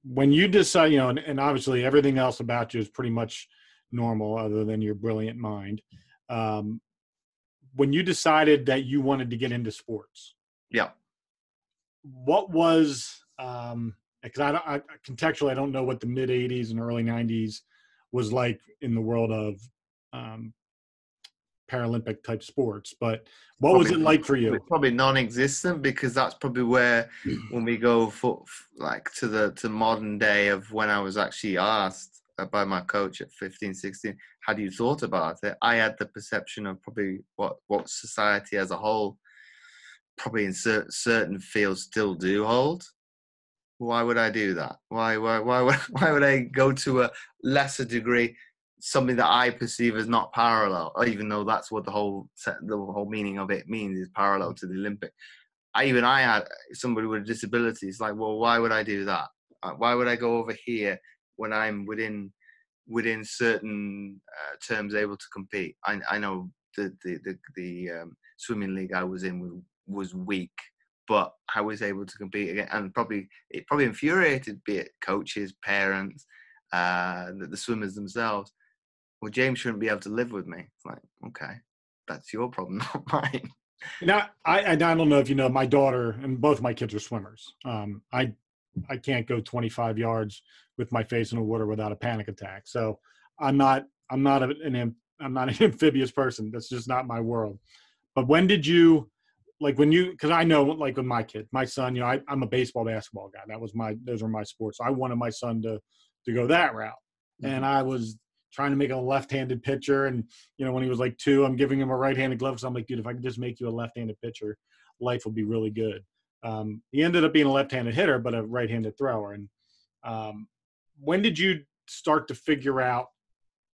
When you decide, and obviously everything else about you is pretty much normal other than your brilliant mind. When you decided that you wanted to get into sports, yeah, what was, because I contextually, I don't know what the mid 80s and early 90s was like in the world of Paralympic type sports, but what was it like for you? Probably non-existent, because that's probably where, when we go to modern day of when I was actually asked by my coach at 15, 16, had you thought about it? I had the perception of probably what society as a whole, probably in certain fields still do hold. Why would I do that? Why would I go to a lesser degree, something that I perceive as not parallel, even though that's what the whole meaning of it means, is parallel to the Olympic. I had somebody with a disability. It's like, well, why would I do that? Why would I go over here when I'm within certain terms able to compete? I know the swimming league I was in was weak, but I was able to compete again, and it probably infuriated, be it coaches, parents, the swimmers themselves. Well, James shouldn't be able to live with me. It's like, okay, that's your problem, not mine. Now, I don't know if you know, my daughter and both my kids are swimmers. I can't go 25 yards with my face in the water without a panic attack. So I'm not an amphibious person. That's just not my world. But when did you like when you, because I know, like with my kid, my son, you know, I'm a baseball, basketball guy. Those were my sports. I wanted my son to go that route. And I was trying to make a left-handed pitcher. And, you know, when he was like 2, I'm giving him a right-handed glove. So I'm like, dude, if I could just make you a left-handed pitcher, life would be really good. He ended up being a left-handed hitter, but a right-handed thrower. And when did you start to figure out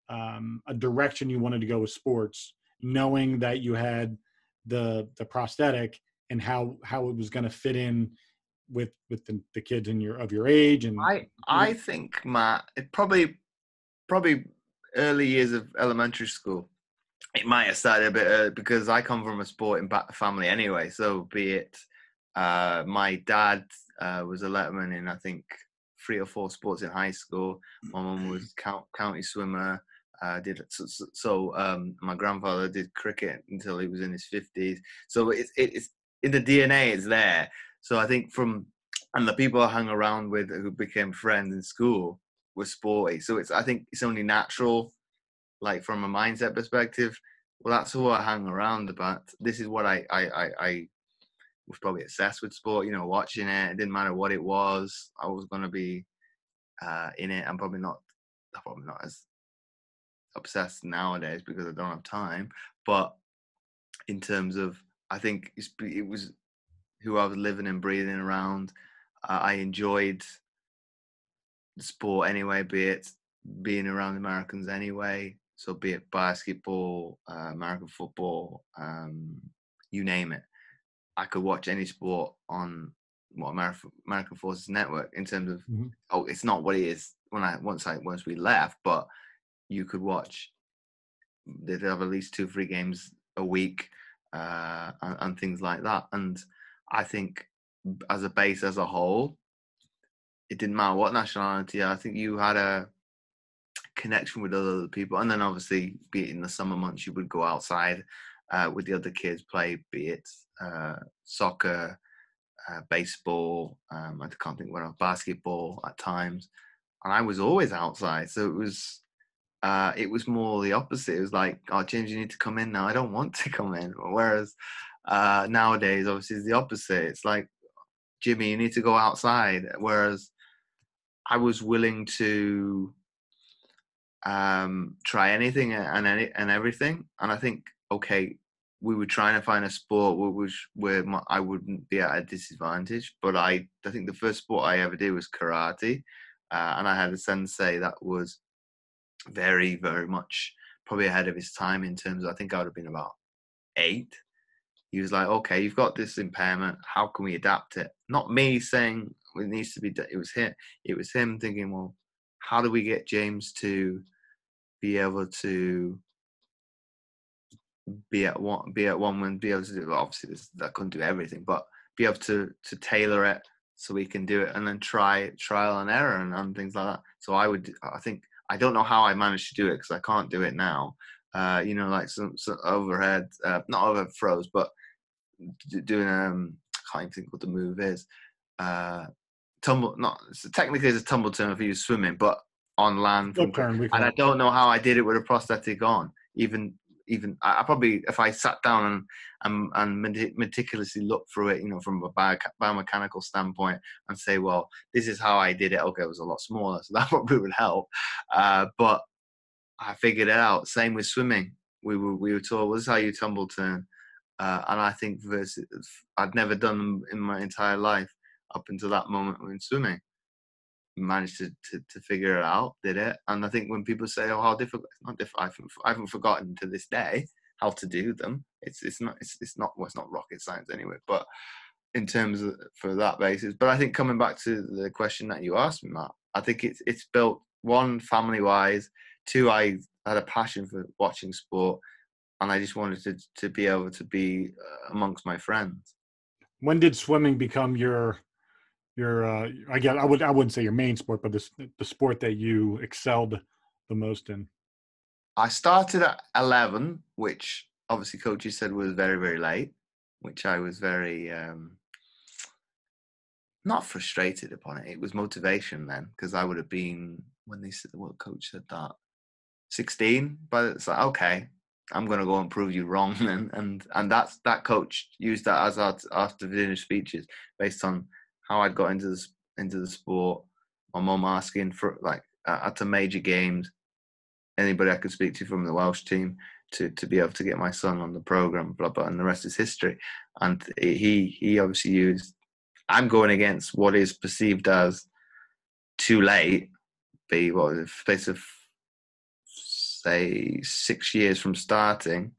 a direction you wanted to go with sports, knowing that you had the prosthetic and how it was going to fit in with the kids of your age? And I think, Matt, it probably early years of elementary school. It might have started a bit early because I come from a sporting family anyway. So be it, my dad was a letterman in I think 3 or 4 sports in high school. My mum was county swimmer. My grandfather did cricket until he was in his 50s. So it's in the DNA. It's there. So I think and the people I hung around with who became friends in school were sporty. So I think it's only natural, like from a mindset perspective. Well, that's who I hung around about. This is what I was probably obsessed with sport. You know, watching it. It didn't matter what it was. I was going to be in it. I'm probably not as obsessed nowadays because I don't have time. But in terms of, I think it was who I was living and breathing around. I enjoyed the sport anyway, be it being around Americans anyway. So be it basketball, American football, you name it. I could watch any sport on American Forces Network in terms of, it's not what it is once we left, but you could watch, they'd have at least 2-3 games a week and things like that. And I think as a base as a whole, it didn't matter what nationality. I think you had a connection with other people, and then obviously, be it in the summer months, you would go outside with the other kids, play, be it soccer, baseball. I can't think what else, basketball at times, and I was always outside. So it was more the opposite. It was like, oh, James, you need to come in now. I don't want to come in. Whereas nowadays, obviously, it's the opposite. It's like, Jimmy, you need to go outside. Whereas I was willing to try anything and everything. And I think, okay, we were trying to find a sport where I wouldn't be at a disadvantage. But I think the first sport I ever did was karate. And I had a sensei that was very, very much probably ahead of his time in terms of, I think I would have been about 8. He was like, okay, you've got this impairment. How can we adapt it? Not me saying it needs to be. It was him. It was him thinking, well, how do we get James to be able to be at one when be able to do? Well, obviously, that couldn't do everything, but be able to tailor it so we can do it, and then trial and error and things like that. So I think I don't know how I managed to do it because I can't do it now. You know, like some overhead, not overhead throws, but doing I can't even think what the move is. Tumble, not technically it's a tumble turn if you use swimming, but on land. And I don't know how I did it with a prosthetic on. Even I probably, if I sat down and meticulously looked through it, you know, from a biomechanical standpoint, and say, well, this is how I did it. Okay, it was a lot smaller, so that probably would help. But I figured it out. Same with swimming. We were told, well, this is how you tumble turn. And I think I'd never done them in my entire life up until that moment in swimming. Managed to figure it out, did it. And I think when people say, oh, how difficult, it's not difficult. I haven't forgotten to this day how to do them. It's not rocket science anyway, but in terms of for that basis. But I think coming back to the question that you asked me, Matt, I think it's built, 1, family-wise, 2, I had a passion for watching sport, and I just wanted to be able to be amongst my friends. When did swimming become your I guess I wouldn't say your main sport, but the sport that you excelled the most in? I started at 11, which obviously coaches said was very, very late, which I was very not frustrated upon it. It was motivation then, because I would have been, when they said, what coach said that, 16, but it's like, okay, I'm going to go and prove you wrong. And that coach used that as our dinner speeches based on how I'd got into the sport. My mum asking for, like, at the major games, anybody I could speak to from the Welsh team to be able to get my son on the program, blah, blah, and the rest is history. And he obviously used, I'm going against what is perceived as too late, the space of, say, 6 years from starting.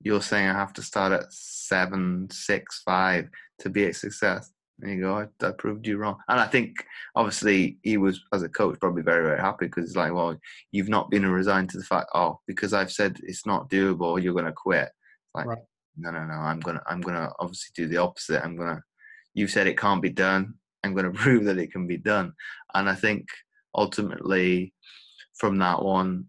You're saying I have to start at 7, 6, 5 to be a success. There you go. I proved you wrong. And I think, obviously, he was, as a coach, probably very, very happy, because it's like, well, you've not been resigned to the fact, because I've said it's not doable, you're going to quit. It's like, right. No. I'm gonna obviously do the opposite. You said it can't be done. I'm gonna prove that it can be done. And I think ultimately, from that one,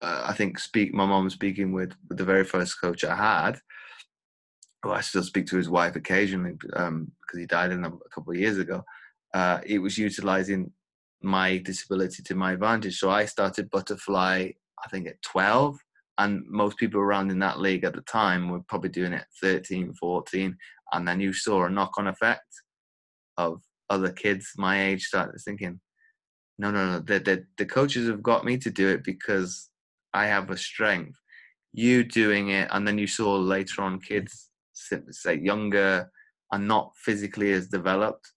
I think my mom speaking with the very first coach I had, who I still speak to his wife occasionally, because he died a couple of years ago. It was utilizing my disability to my advantage. So I started butterfly, I think, at 12, and most people around in that league at the time were probably doing it at 13, 14, and then you saw a knock-on effect of other kids my age started thinking, no, the coaches have got me to do it because I have a strength. You doing it, and then you saw later on kids, say, younger and not physically as developed,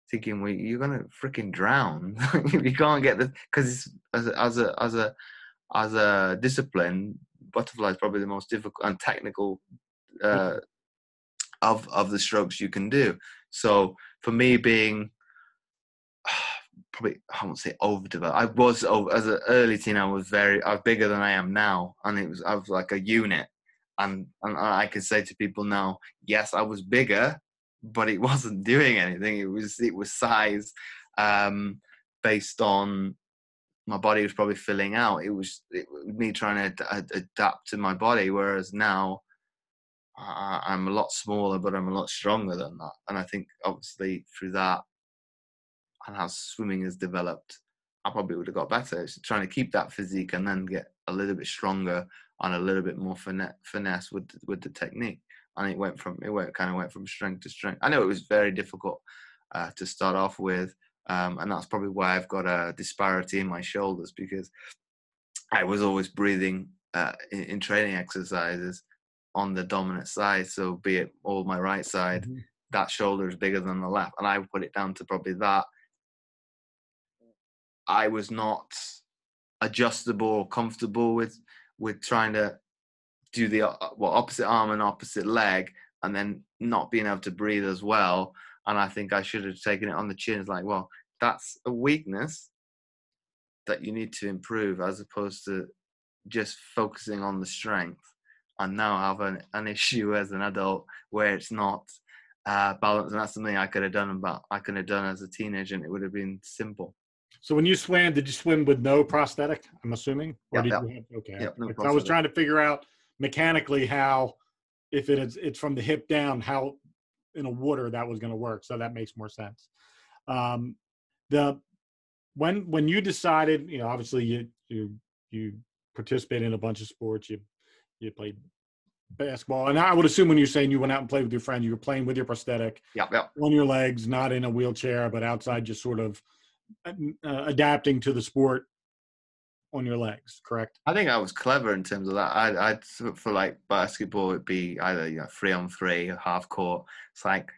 thinking, well, you're gonna freaking drown. You can't get this, because as a discipline, butterfly is probably the most difficult and technical of the strokes you can do. So for me, being probably, I won't say overdeveloped, as an early teen, I was bigger than I am now, and I was like a unit. And I can say to people now, yes, I was bigger, but it wasn't doing anything. It was size, based on my body was probably filling out. It was me trying to adapt to my body. Whereas now, I'm a lot smaller, but I'm a lot stronger than that. And I think obviously through that and how swimming has developed, I probably would have got better. It's trying to keep that physique and then get a little bit stronger and a little bit more finesse with the technique. And it kind of went from strength to strength. I know it was very difficult to start off with, and that's probably why I've got a disparity in my shoulders, because I was always breathing in training exercises on the dominant side. So be it all my right side, mm-hmm. that shoulder is bigger than the left, and I would put it down to probably that I was not adjustable or comfortable with trying to do the opposite arm and opposite leg, and then not being able to breathe as well. And I think I should have taken it on the chin. It's like, well, that's a weakness that you need to improve, as opposed to just focusing on the strength. And now I have an issue as an adult where it's not balanced, and that's something I could have done as a teenager, and it would have been simple. So when you swam, did you swim with no prosthetic, I'm assuming? Or yeah. You have, okay. Yep, no I was trying to figure out mechanically how, if it's from the hip down, how in a water that was going to work. So that makes more sense. When you decided, obviously you participate in a bunch of sports, you played basketball, and I would assume when you're saying you went out and played with your friend, you were playing with your prosthetic on your legs, not in a wheelchair, but outside, just sort of adapting to the sport on your legs, correct? I think I was clever in terms of that. I'd for like basketball, it'd be either 3-on-3 or half court. It's like,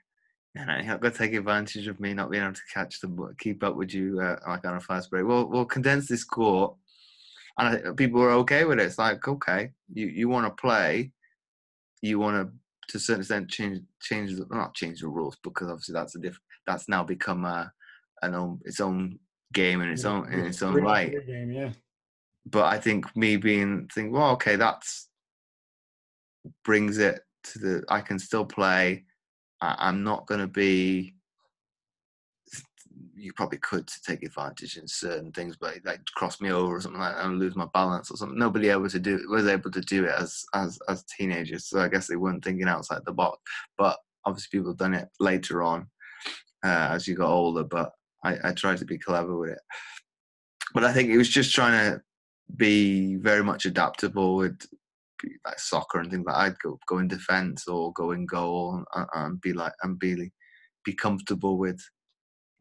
you're not going to take advantage of me not being able to keep up with you like on a fast break. We'll condense this court, and I think people were okay with it. It's like, okay, you want to play, you want to a certain extent not change the rules, because obviously that's now become its own game in its own right. Game, yeah. But I think well, okay, that's brings it to I can still play. I'm not going to be. You probably could take advantage in certain things, but like cross me over or something like that and lose my balance or something. Nobody was able to do it as teenagers, so I guess they weren't thinking outside the box. But obviously, people have done it later on as you got older. But I tried to be clever with it. But I think it was just trying to be very much adaptable with like soccer and things like that, I'd go in defence or go in goal and be comfortable with,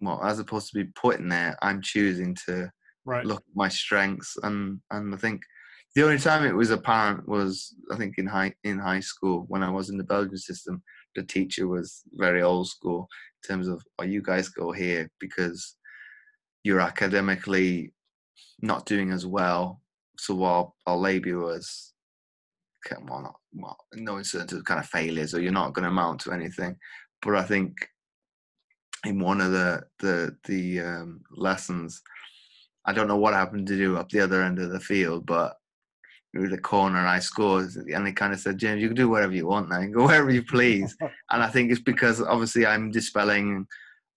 well, as opposed to be put in there, I'm choosing to look at my strengths. And I think the only time it was apparent was, I think, in high school when I was in the Belgian system. The teacher was very old school in terms of, oh, you guys go here because you're academically not doing as well. So while Labia was, no certain kind of failures, or you're not going to amount to anything. But I think in one of the lessons, I don't know what happened to do up the other end of the field, but it was a corner and I scored, and they kind of said, James, you can do whatever you want now, go wherever you please. And I think it's because obviously I'm dispelling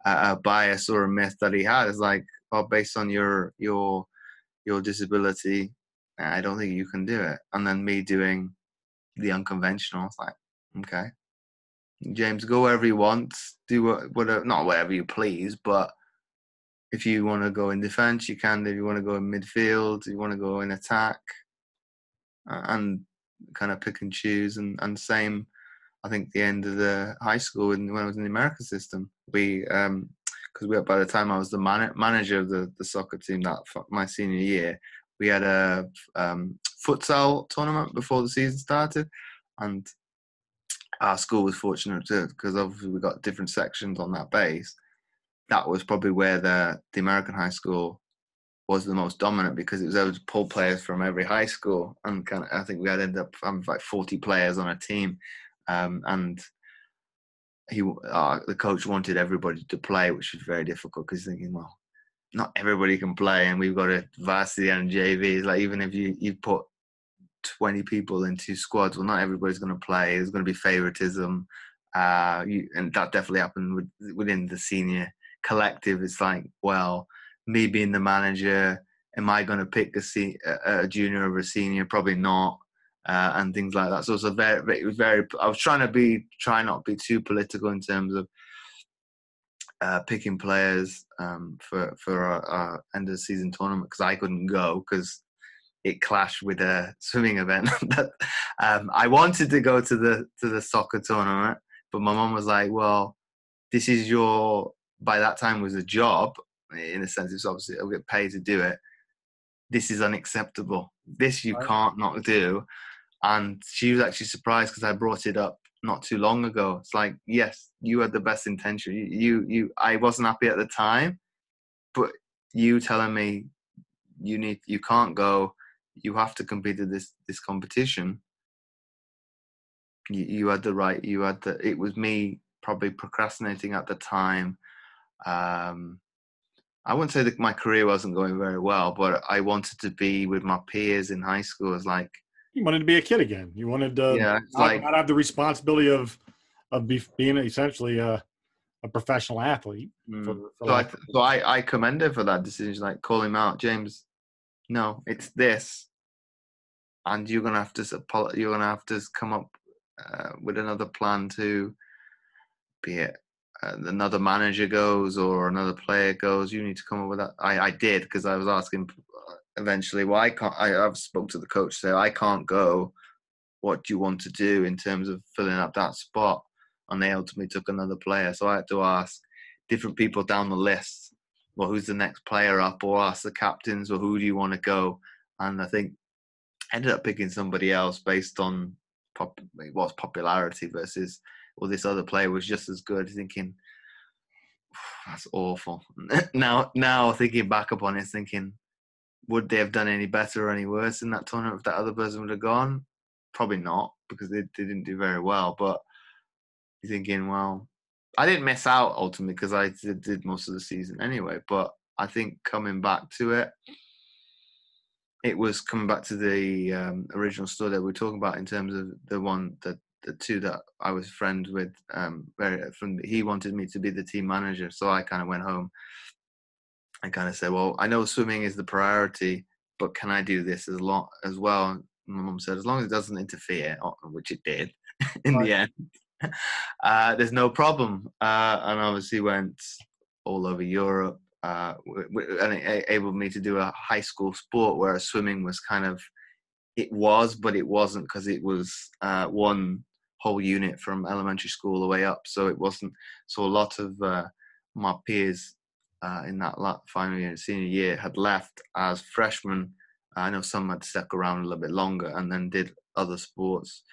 a bias or a myth that he had. It's like, well, based on your disability, I don't think you can do it. And then me doing the unconventional, it's like, okay, James, go wherever you want, do whatever, not whatever you please, but if you want to go in defence, you can. If you want to go in midfield, you want to go in attack, and kind of pick and choose. And same, I think, the end of the high school when I was in the American system, because by the time I was the manager of the soccer team my senior year, we had a futsal tournament before the season started, and our school was fortunate too, because obviously we got different sections on that base. That was probably where the American high school was the most dominant, because it was able to pull players from every high school, and I think we had ended up having like 40 players on a team, and the coach wanted everybody to play, which was very difficult because he's thinking, well, not everybody can play, and we've got a varsity and JV. Like, even if you put 20 people in 2 squads, well, not everybody's going to play. There's going to be favoritism, and that definitely happened within the senior collective. It's like, well, me being the manager, am I going to pick a junior over a senior? Probably not, and things like that. So it was very. I was try not to be too political in terms of picking players for our end of the season tournament, because I couldn't go because it clashed with a swimming event. I wanted to go to the soccer tournament, but my mum was like, well, this is by that time was a job, in a sense. It's obviously, I'll get paid to do it. This is unacceptable. This you can't not do. And she was actually surprised because I brought it up not too long ago. It's like, yes, you had the best intention. I wasn't happy at the time, but you telling me you can't go, you have to compete in this competition. You had the right. It was me probably procrastinating at the time. I wouldn't say that my career wasn't going very well, but I wanted to be with my peers in high school. It's like, you wanted to be a kid again. You wanted to not have the responsibility of being essentially a professional athlete. So I commend her for that decision, like call him out, James. No, it's this, and you're gonna have to come up with another plan, to be it another manager goes or another player goes. You need to come up with that. I did, because I was asking eventually, well, I've spoke to the coach, say I can't go. What do you want to do in terms of filling up that spot? And they ultimately took another player. So I had to ask different people down the list, well, who's the next player up, or ask the captains, well, who do you want to go? And I think I ended up picking somebody else based on popularity versus, well, this other player was just as good. Thinking, that's awful. Now thinking back upon it, thinking, would they have done any better or any worse in that tournament if that other person would have gone? Probably not, because they didn't do very well. But you're thinking, well, I didn't miss out ultimately because I did most of the season anyway. But I think coming back to it, it was coming back to the original story that we were talking about in terms of the two that I was friends with. He wanted me to be the team manager, so I kind of went home and kind of said, well, I know swimming is the priority, but can I do this as well? My mum said, as long as it doesn't interfere, which it did in the end, there's no problem. And obviously went all over Europe, and it enabled me to do a high school sport, where swimming was kind of it was, but it wasn't, because it was one whole unit from elementary school all the way up. So it wasn't. So a lot of my peers in that final year and senior year had left as freshmen. I know some had stuck around a little bit longer and then did other sports,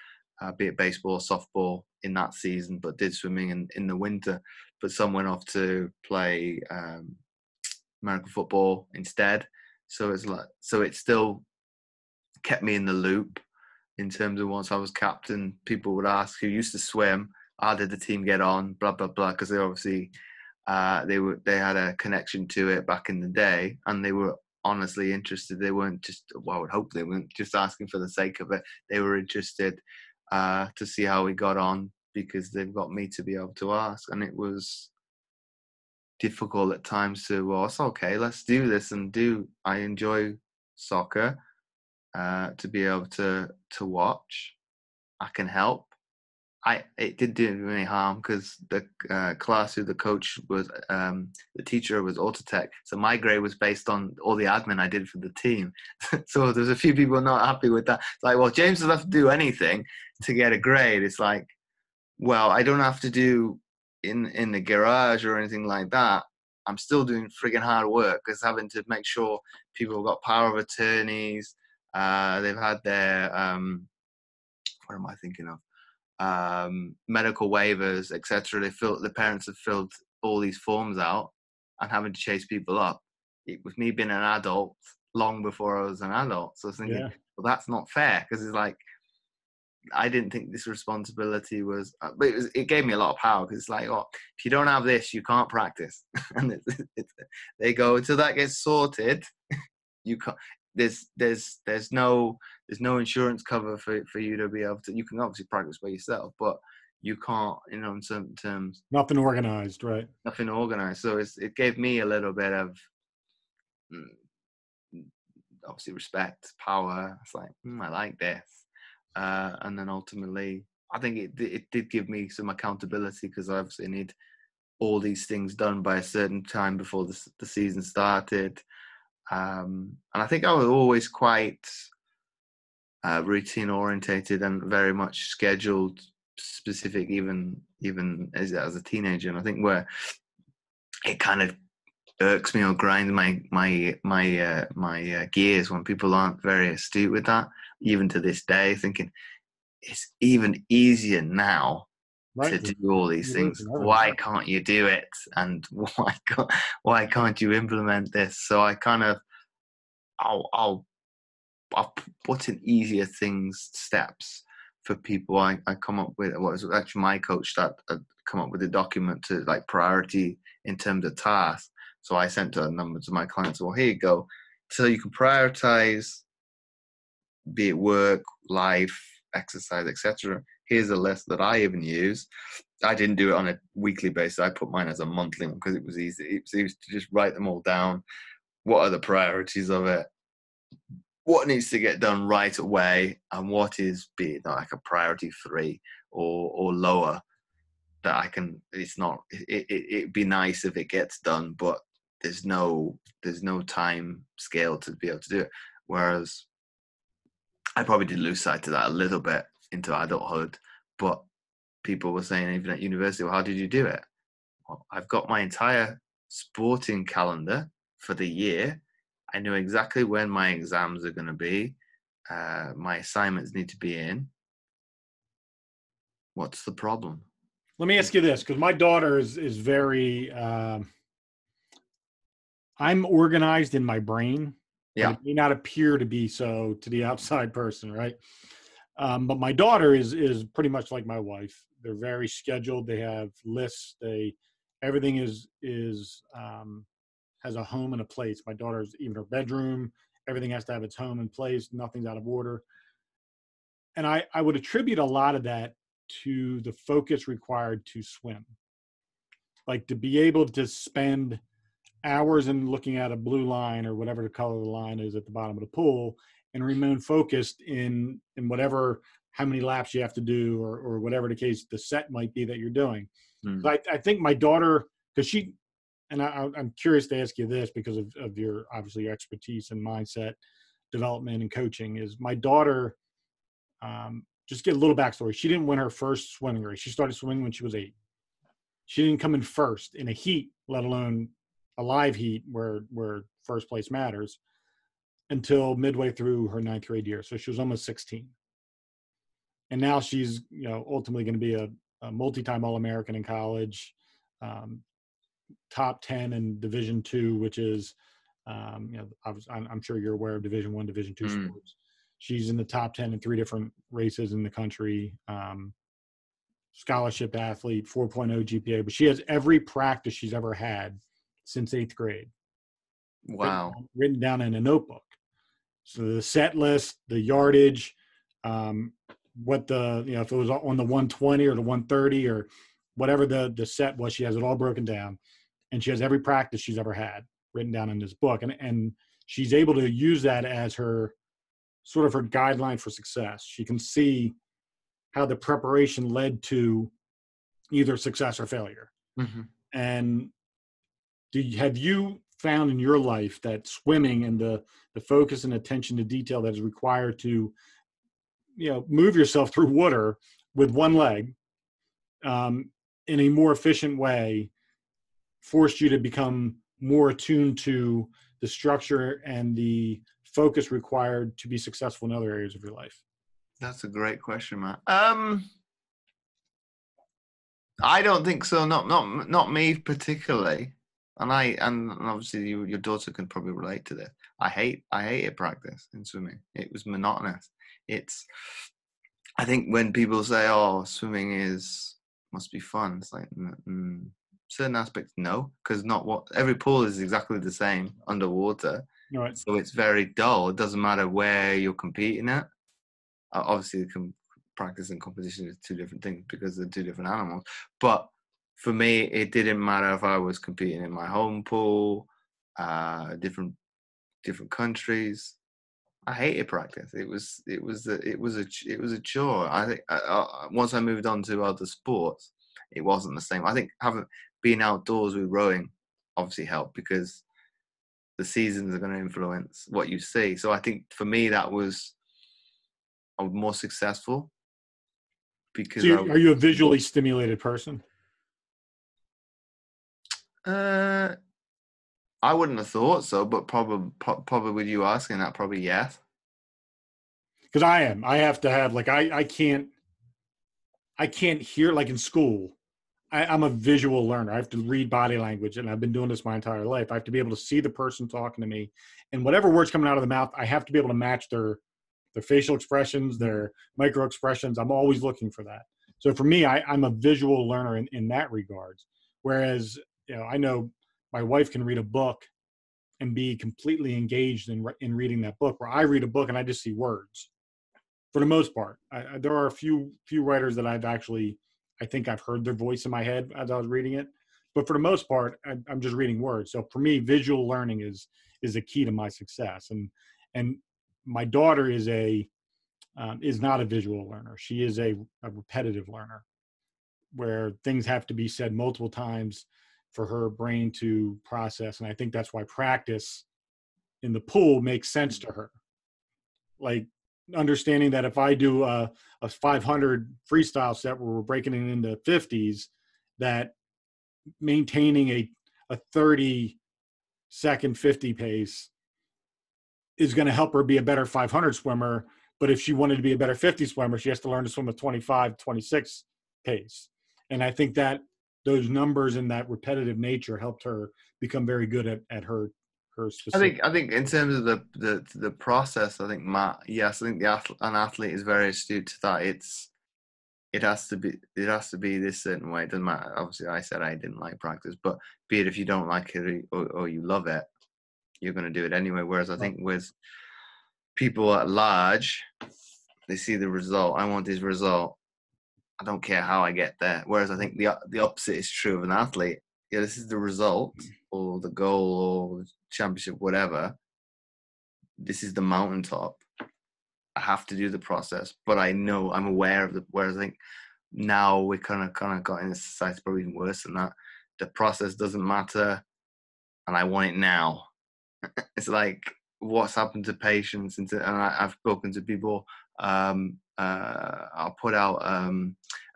be it baseball, softball in that season, but did swimming in the winter. But some went off to play American football instead. So it still kept me in the loop in terms of, once I was captain, people would ask who used to swim, how did the team get on, blah blah blah, because they obviously they had a connection to it back in the day, and they were honestly interested. They weren't just, well, I would hope they weren't just asking for the sake of it. They were interested to see how we got on, because they've got me to be able to ask. And it was difficult at times to, well, it's okay, let's do this, and I enjoy soccer, to be able to watch. I can help. It did do me any harm, because the class who the coach was, the teacher was Autotech, so my grade was based on all the admin I did for the team. So there's a few people not happy with that. It's like, well, James doesn't have to do anything to get a grade. It's like, well, I don't have to do in the garage or anything like that. I'm still doing friggin' hard work, because having to make sure people have got power of attorneys, they've had their what am I thinking of? Medical waivers, etc. The parents have filled all these forms out, and having to chase people up. With me being an adult long before I was an adult, so I was thinking, well, that's not fair, because it's like, I didn't think this responsibility was, but it gave me a lot of power, because it's like, oh, if you don't have this, you can't practice. And they go, until that gets sorted, you can't. There's no insurance cover for you to be able to. You can obviously practice by yourself, but you can't, in certain terms. Nothing organized, right? Nothing organized. So it gave me a little bit of, obviously, respect, power. It's like, I like this. And then ultimately, I think it did give me some accountability, because I obviously need all these things done by a certain time before the season started. And I think I was always quite routine orientated and very much scheduled, specific, even as a teenager. And I think where it kind of irks me or grinds my gears when people aren't very astute with that, even to this day, thinking it's even easier now to do all these things. Why can't you do it? And why can't you implement this? So I kind of, I'll put in easier steps for people. I come up with, what was actually my coach that come up with a document to, like, priority in terms of tasks. So I sent a number to my clients. Well, here you go. So you can prioritize, be it work, life, exercise, etc. Here's a list that I even use. I didn't do it on a weekly basis. I put mine as a monthly one, because it was easy. It was to just write them all down. What are the priorities of it? What needs to get done right away, and what is, be it like a priority 3 or lower, that I can. It's not. It'd be nice if it gets done, but there's no time scale to be able to do it. Whereas I probably did lose sight of that a little bit into adulthood. But people were saying, even at university, well, how did you do it? Well, I've got my entire sporting calendar for the year. I know exactly when my exams are going to be. My assignments need to be in. What's the problem? Let me ask you this, because my daughter is very, I'm organized in my brain, but it may not appear to be so to the outside person, right? But my daughter is pretty much like my wife. They're very scheduled. They have lists. Everything has a home and a place. My daughter's, even her bedroom, everything has to have its home and place. Nothing's out of order. And I would attribute a lot of that to the focus required to swim. Like, to be able to spend hours in looking at a blue line, or whatever the color of the line is at the bottom of the pool, and remain focused in whatever, how many laps you have to do, or whatever the case, the set might be that you're doing. I think my daughter, because I'm curious to ask you this, because of your, obviously, your expertise and mindset. development and coaching is my daughter, just get a little backstory. She didn't win her first swimming race. She started swimming when she was 8. She didn't come in first in a heat, let alone a live heat where first place matters, until midway through her 9th grade year. So she was almost 16. And now she's, ultimately going to be a multi-time All-American in college, top 10 in Division II, which is, I'm sure you're aware of Division I, Division II sports. She's in the top 10 in 3 different races in the country. Scholarship athlete, 4.0 GPA, but she has every practice she's ever had since 8th grade. Wow. Written down in a notebook. So the set list, the yardage, what if it was on the 120 or the 130 or whatever the set was, she has it all broken down. And she has every practice she's ever had written down in this book. And she's able to use that as her sort of her guideline for success. She can see how the preparation led to either success or failure. Mm-hmm. And have you found in your life that swimming and the focus and attention to detail that is required to, move yourself through water with one leg in a more efficient way forced you to become more attuned to the structure and the focus required to be successful in other areas of your life? That's a great question, Matt. I don't think so. Not me particularly. And obviously your daughter can probably relate to this. I hated practice in swimming. It was monotonous. I think when people say, "Oh, swimming must be fun," it's like certain aspects, no, because every pool is exactly the same underwater. Right. So it's very dull. It doesn't matter where you're competing at. Obviously, practice and competition is 2 different things because they're 2 different animals. But for me, it didn't matter if I was competing in my home pool, different countries. I hated practice. It was a chore. I think once I moved on to other sports, it wasn't the same. I think being outdoors with rowing obviously helped because the seasons are going to influence what you see. So I think for me I was more successful because. So are you a visually stimulated person? I wouldn't have thought so, but probably with you asking that, probably yes. Because I am. I have to have I can't hear like in school. I'm a visual learner. I have to read body language, and I've been doing this my entire life. I have to be able to see the person talking to me, and whatever words coming out of the mouth, I have to be able to match their facial expressions, their micro expressions. I'm always looking for that. So for me, I'm a visual learner in that regards. Whereas, I know my wife can read a book and be completely engaged in reading that book, where I read a book and I just see words. For the most part, there are a few writers that I think I've heard their voice in my head as I was reading it. But for the most part, I'm just reading words. So for me, visual learning is a key to my success. And my daughter is not a visual learner. She is a repetitive learner, where things have to be said multiple times for her brain to process. And I think that's why practice in the pool makes sense to her. Like understanding that if I do a 500 freestyle set where we're breaking it into 50s, that maintaining a 30-second 50 pace is going to help her be a better 500 swimmer. But if she wanted to be a better 50 swimmer, she has to learn to swim a 25, 26 pace. And I think that those numbers and that repetitive nature helped her become very good at her specific. I think in terms of the process, I think Matt, yes, I think an athlete is very astute to that. It has to be this certain way. It doesn't matter. Obviously, I said I didn't like practice, but be it if you don't like it or you love it, you're going to do it anyway. Whereas I think with people at large, they see the result. I want this result. I don't care how I get there. Whereas I think the opposite is true of an athlete. Yeah, this is the result or the goal or the championship, whatever. This is the mountaintop. I have to do the process, but I know I'm aware of whereas I think now we kind of got in a society probably even worse than that. The process doesn't matter, and I want it now. It's like what's happened to patients, and I've spoken to people. I'll put out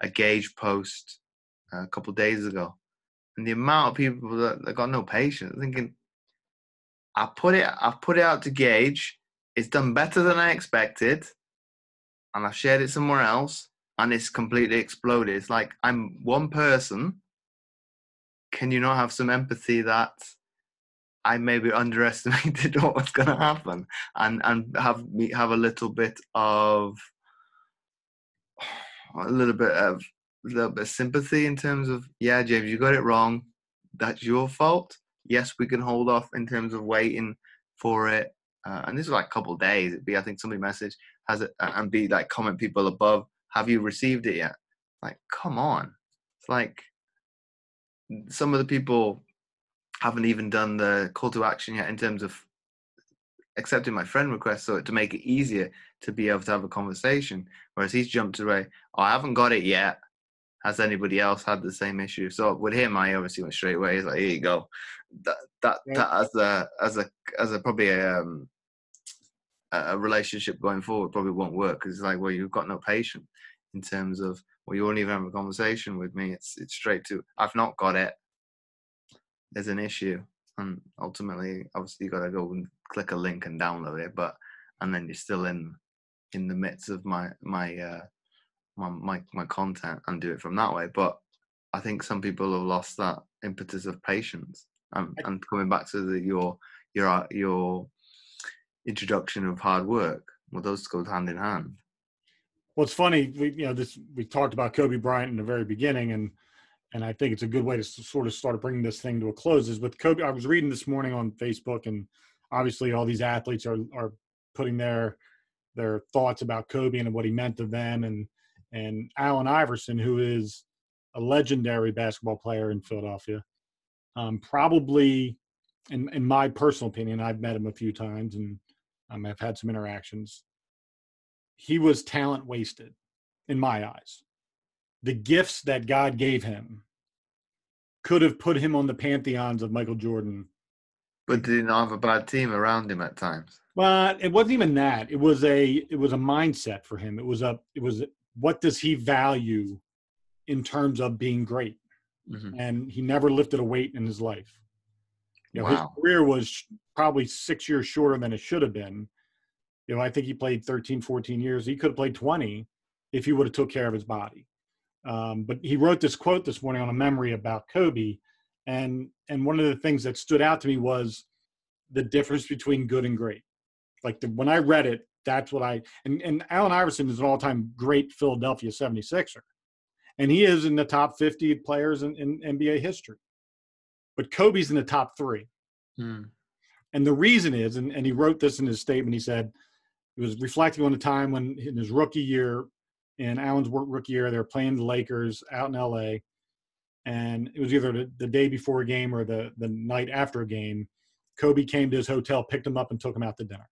a Gauge post a couple of days ago, and the amount of people that got no patience, thinking, I've put it out to Gauge. It's done better than I expected, and I've shared it somewhere else, and it's completely exploded. It's like, I'm one person. Can you not have some empathy that I maybe underestimated what was going to happen, and have a little bit of sympathy in terms of, yeah, James, you got it wrong. That's your fault. Yes, we can hold off in terms of waiting for it. And this is like a couple of days. It'd be, I think, somebody message has it, and be like, comment people above, have you received it yet? Like, come on. It's like some of the people haven't even done the call to action yet in terms of accepting my friend request, so to make it easier to be able to have a conversation. Whereas he's jumped away, oh, I haven't got it yet. Has anybody else had the same issue? So with him, I obviously went straight away. He's like, here you go. That as a probably a relationship going forward probably won't work, because it's like, well, you've got no patience in terms of, well, you won't even have a conversation with me. It's straight to, I've not got it. There's an issue, and ultimately, obviously, you got to go and click a link and download it. And then you're still in the midst of my content and do it from that way. But I think some people have lost that impetus of patience. And coming back to your introduction of hard work, well, those go hand in hand. Well, it's funny, we talked about Kobe Bryant in the very beginning, and I think it's a good way to sort of start bringing this thing to a close. Is with Kobe, I was reading this morning on Facebook, and obviously all these athletes are putting their thoughts about Kobe and what he meant to them, and Allen Iverson, who is a legendary basketball player in Philadelphia, probably, in my personal opinion, I've met him a few times, and I've had some interactions. He was talent wasted, in my eyes. The gifts that God gave him could have put him on the pantheons of Michael Jordan. But did he not have a bad team around him at times? Well, it wasn't even that. It was a mindset for him. It was what does he value in terms of being great? Mm-hmm. And he never lifted a weight in his life. Wow. His career was probably 6 years shorter than it should have been. I think he played 13, 14 years. He could have played 20 if he would have took care of his body. But he wrote this quote this morning on a memory about Kobe. And one of the things that stood out to me was the difference between good and great. Like when I read it, that's what and Allen Iverson is an all-time great Philadelphia 76er. And he is in the top 50 players in NBA history. But Kobe's in the top 3. Hmm. And the reason is, and he wrote this in his statement, he said, he was reflecting on the time when in his rookie year, in Allen's rookie year, they were playing the Lakers out in LA. And it was either the day before a game or the night after a game. Kobe came to his hotel, picked him up, and took him out to dinner.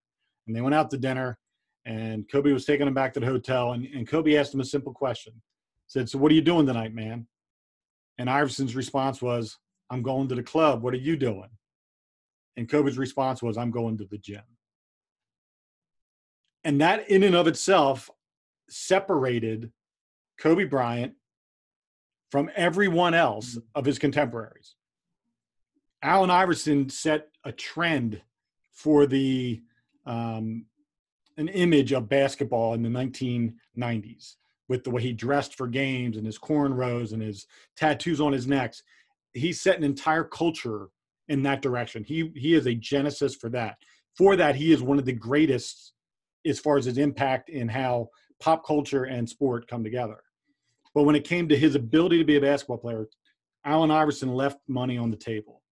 And they went out to dinner, and Kobe was taking him back to the hotel. And Kobe asked him a simple question. Said, so what are you doing tonight, man? And Iverson's response was, I'm going to the club. What are you doing? And Kobe's response was, I'm going to the gym. And that in and of itself separated Kobe Bryant from everyone else of his contemporaries. Allen Iverson set a trend for an image of basketball in the 1990s with the way he dressed for games and his cornrows and his tattoos on his necks. He set an entire culture in that direction. He is a genesis for that. For that, he is one of the greatest as far as his impact in how pop culture and sport come together. But when it came to his ability to be a basketball player, Allen Iverson left money on the table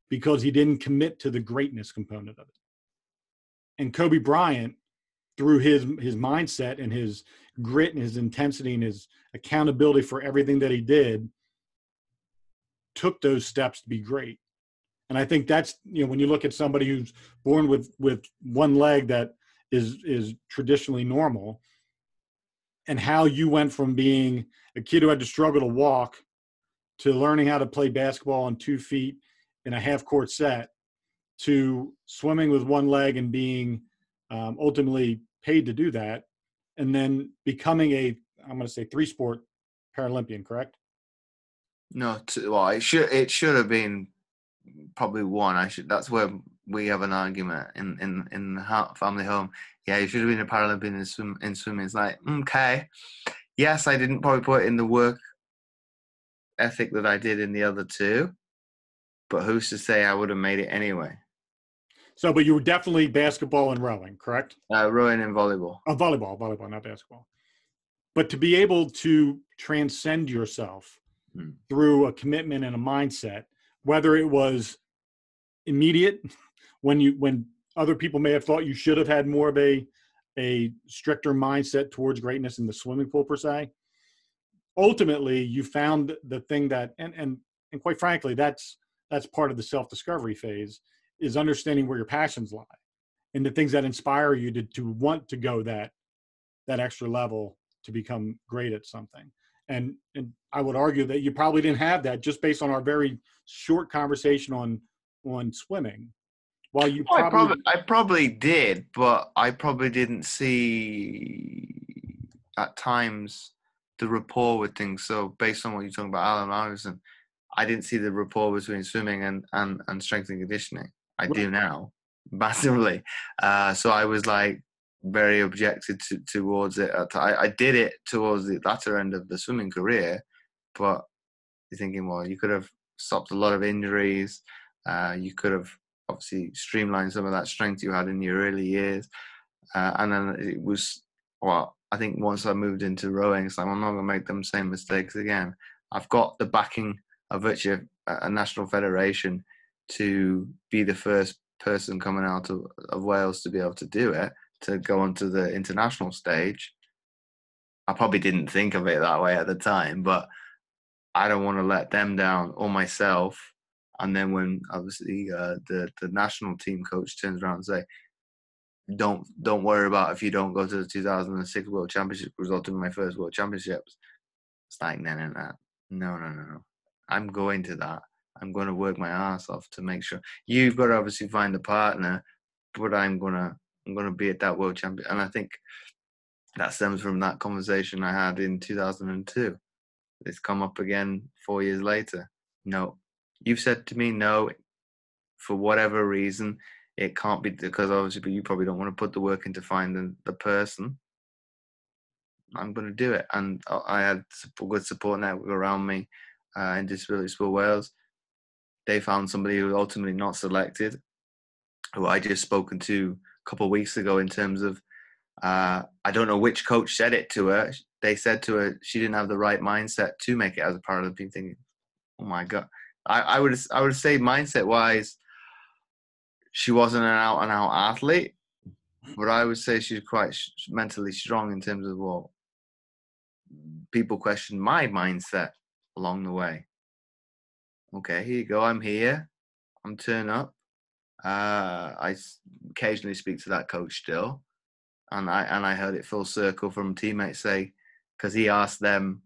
because he didn't commit to the greatness component of it. And Kobe Bryant, through his mindset and his grit and his intensity and his accountability for everything that he did, took those steps to be great. And I think that's, when you look at somebody who's born with one leg that is traditionally normal, and how you went from being a kid who had to struggle to walk to learning how to play basketball on 2 feet in a half-court set to swimming with one leg and being ultimately paid to do that, and then becoming I'm going to say 3-sport Paralympian, correct? No, well, it should have been probably one. That's where we have an argument in the family home. Yeah, you should have been a Paralympian in swimming. It's like, okay, yes, I didn't probably put in the work ethic that I did in the other two, but who's to say I would have made it anyway? So, but you were definitely basketball and rowing, correct? Rowing and volleyball. Oh, volleyball, not basketball. But to be able to transcend yourself through a commitment and a mindset, whether it was immediate when other people may have thought you should have had more of a stricter mindset towards greatness in the swimming pool per se, ultimately you found the thing that, and quite frankly, that's part of the self-discovery phase, is understanding where your passions lie and the things that inspire you to want to go that extra level to become great at something. And I would argue that you probably didn't have that just based on our very short conversation on swimming. While you I probably did, but I probably didn't see at times the rapport with things. So based on what you're talking about, Alan Iverson, I didn't see the rapport between swimming and strength and conditioning. I do now, massively. So I was like very objected towards it. I did it towards the latter end of the swimming career, but you're thinking, well, you could have stopped a lot of injuries. You could have obviously streamlined some of that strength you had in your early years. And then it was, well, I think once I moved into rowing, it's like, I'm not going to make them same mistakes again. I've got the backing of virtue of a national federation to be the first person coming out of Wales to be able to do it, to go onto the international stage. I probably didn't think of it that way at the time, but I don't want to let them down or myself. And then when obviously the national team coach turns around and say, don't worry about if you don't go to the 2006 World Championship, resulting in my first World Championships. It's like, no. I'm going to that. I'm going to work my ass off to make sure. You've got to obviously find a partner, but I'm gonna be at that World Champion. And I think that stems from that conversation I had in 2002. It's come up again 4 years later. No, you've said to me no, for whatever reason. It can't be, because obviously you probably don't want to put the work into finding the person. I'm going to do it. And I had a good support network around me in Disability Sport Wales. They found somebody who was ultimately not selected, who I just spoken to a couple of weeks ago in terms of, I don't know which coach said it to her. They said to her she didn't have the right mindset to make it as a Paralympian. Thinking, oh my God. I would say mindset-wise, she wasn't an out-and-out athlete, but I would say she's quite mentally strong in terms of what people question my mindset along the way. Okay, here you go. I'm here. I'm turn up. I occasionally speak to that coach still, and I heard it full circle from teammates say, because he asked them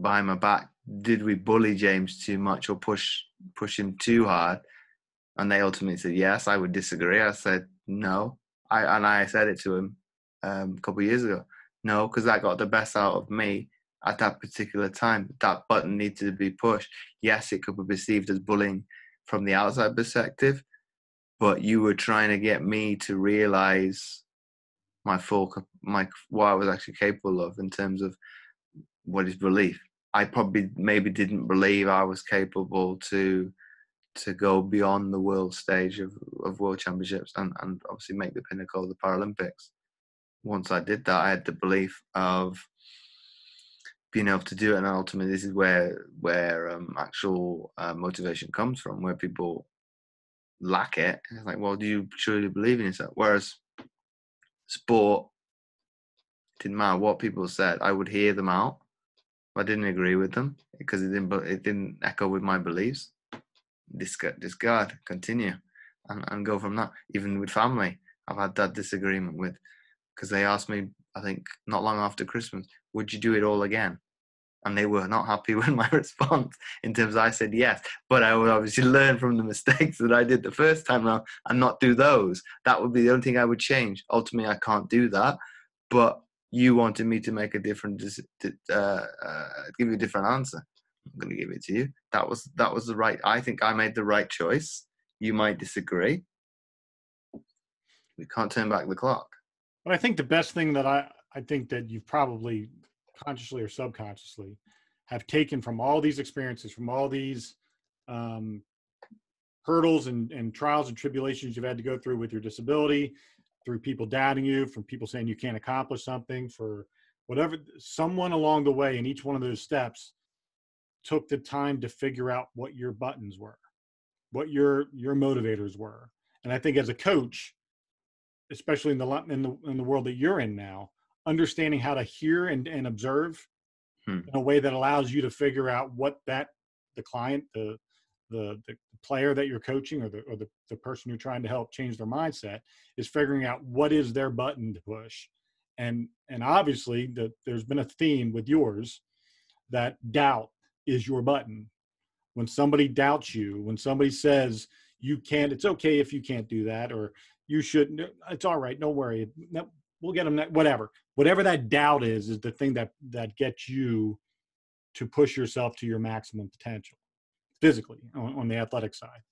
behind my back, did we bully James too much or push him too hard? And they ultimately said yes. I would disagree. I said no. I said it to him a couple of years ago. No, because that got the best out of me at that particular time. That button needed to be pushed. Yes, it could be perceived as bullying from the outside perspective, but you were trying to get me to realize what I was actually capable of in terms of what is belief. I probably maybe didn't believe I was capable to go beyond the world stage of world championships and obviously make the pinnacle of the Paralympics. Once I did that, I had the belief of being able to do it, and ultimately this is where actual motivation comes from, where people lack it. It's like, well, do you truly believe in yourself? Whereas sport, didn't matter what people said, I would hear them out. I didn't agree with them because it didn't echo with my beliefs. Discard, continue, and go from that. Even with family, I've had that disagreement with, because they asked me, I think not long after Christmas, would you do it all again? and they were not happy with my response in terms of I said yes, but I would obviously learn from the mistakes that I did the first time around and not do those. That would be the only thing I would change. Ultimately, I can't do that, but you wanted me to make a different, give you a different answer. I'm going to give it to you. That was the right. I think I made the right choice. You might disagree. We can't turn back the clock. But I think the best thing that I think that you've probably consciously or subconsciously have taken from all these experiences, from all these hurdles and trials and tribulations you've had to go through with your disability, through people doubting you, from people saying you can't accomplish something, for whatever, someone along the way in each one of those steps took the time to figure out what your buttons were, what your motivators were. And I think as a coach, especially in the world that you're in now, understanding how to hear and observe in a way that allows you to figure out what the client, the player that you're coaching, or the person you're trying to help change their mindset, is figuring out what is their button to push. And obviously there's been a theme with yours that doubt is your button. When somebody doubts you, when somebody says you can't, it's okay if you can't do that, or you shouldn't, it's all right, don't worry, we'll get them, whatever that doubt is the thing that gets you to push yourself to your maximum potential physically on the athletic side.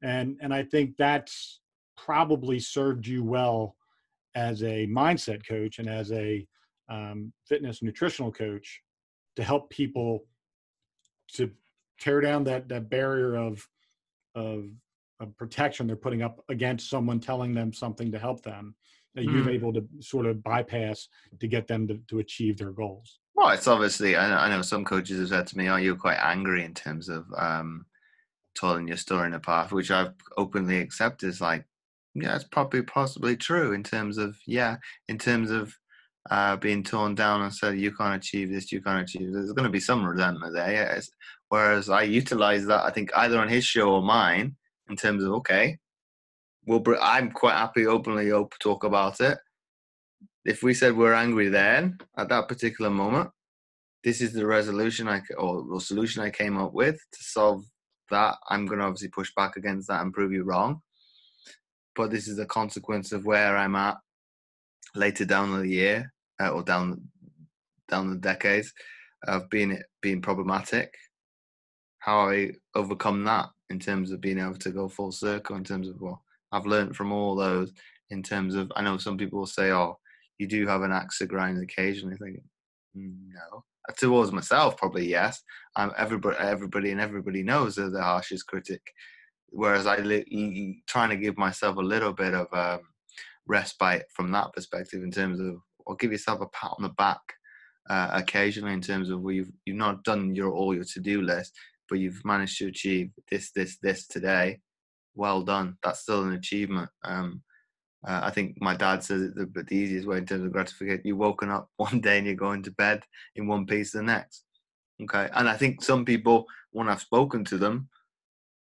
And I think that's probably served you well as a mindset coach and as a fitness nutritional coach, to help people to tear down that barrier of protection they're putting up against someone telling them something to help them, that you've been able to sort of bypass to get them to achieve their goals. Well, it's obviously, I know some coaches have said to me, oh, you're quite angry in terms of telling your story in the past, which I've openly accepted as like, yeah, it's probably possibly true in terms of being torn down and said, you can't achieve this, you can't achieve this. There's going to be some resentment there. Yes. Whereas I utilize that, I think, either on his show or mine, in terms of, okay, I'm quite happy openly talk about it. If we said we're angry then, at that particular moment, this is the resolution or solution I came up with to solve that. I'm going to obviously push back against that and prove you wrong. But this is a consequence of where I'm at later down the year or down the decades of being problematic. How I overcome that in terms of being able to go full circle, in terms of, well, I've learned from all those, in terms of, I know some people will say, oh, you do have an axe to grind occasionally. Thinking, no. Towards myself, probably yes. Everybody knows they're the harshest critic. Whereas trying to give myself a little bit of respite from that perspective, in terms of, or give yourself a pat on the back occasionally, in terms of, well, you've not done all your to-do list, but you've managed to achieve this today. Well done. That's still an achievement. I think my dad says it the easiest way in terms of gratification. You've woken up one day and you're going to bed in one piece the next. Okay. And I think some people, when I've spoken to them,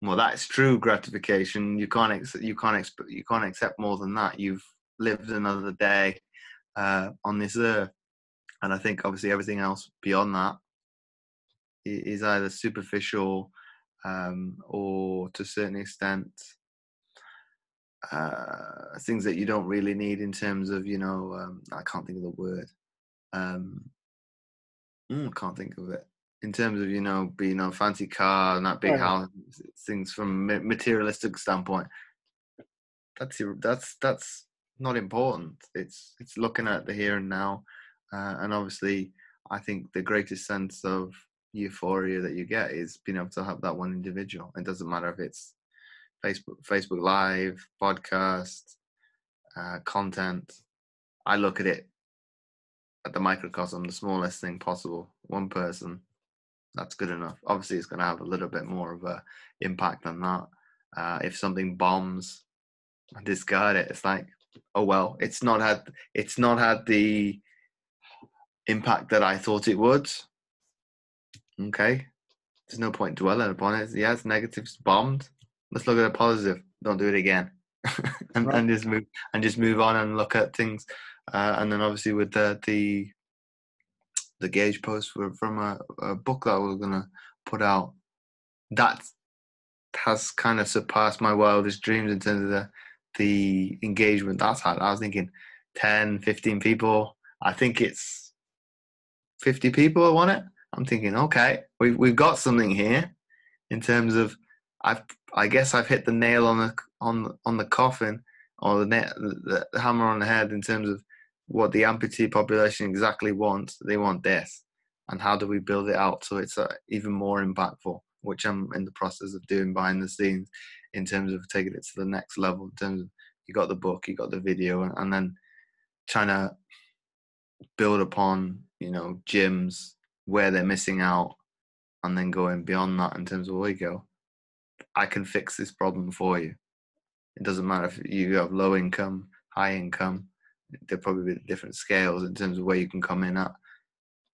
well, that's true gratification. You can't accept more than that. You've lived another day on this earth. And I think obviously everything else beyond that is either superficial or to a certain extent things that you don't really need, in terms of, I can't think of the word. I can't think of it. In terms of, being a fancy car and that big house, things from a materialistic standpoint, that's not important. It's looking at the here and now, and obviously, I think the greatest sense of euphoria that you get is being able to have that one individual. It doesn't matter if it's Facebook Live, podcast, content. I look at it at the microcosm, the smallest thing possible. One person, that's good enough. Obviously, it's going to have a little bit more of a impact than that. If something bombs, I discard it. It's like, oh well, it's not had the impact that I thought it would. Okay, there's no point dwelling upon it. Yeah, it's negative, it's bombed. Let's look at the positive. Don't do it again, and just move on and look at things. And then obviously with the the gauge post from a book that I was going to put out. That has kind of surpassed my wildest dreams in terms of the engagement that's had. I was thinking 10, 15 people. I think it's 50 people want it. I'm thinking, okay, we've got something here in terms of I guess I've hit the nail on the coffin, or the hammer on the head in terms of what the amputee population exactly wants. They want this, and how do we build it out so it's even more impactful, which I'm in the process of doing behind the scenes in terms of taking it to the next level. In terms of, you got the book, you got the video, and then trying to build upon, gyms where they're missing out, and then going beyond that in terms of, where you go, I can fix this problem for you. It doesn't matter if you have low income, high income. There'll probably be different scales in terms of where you can come in at,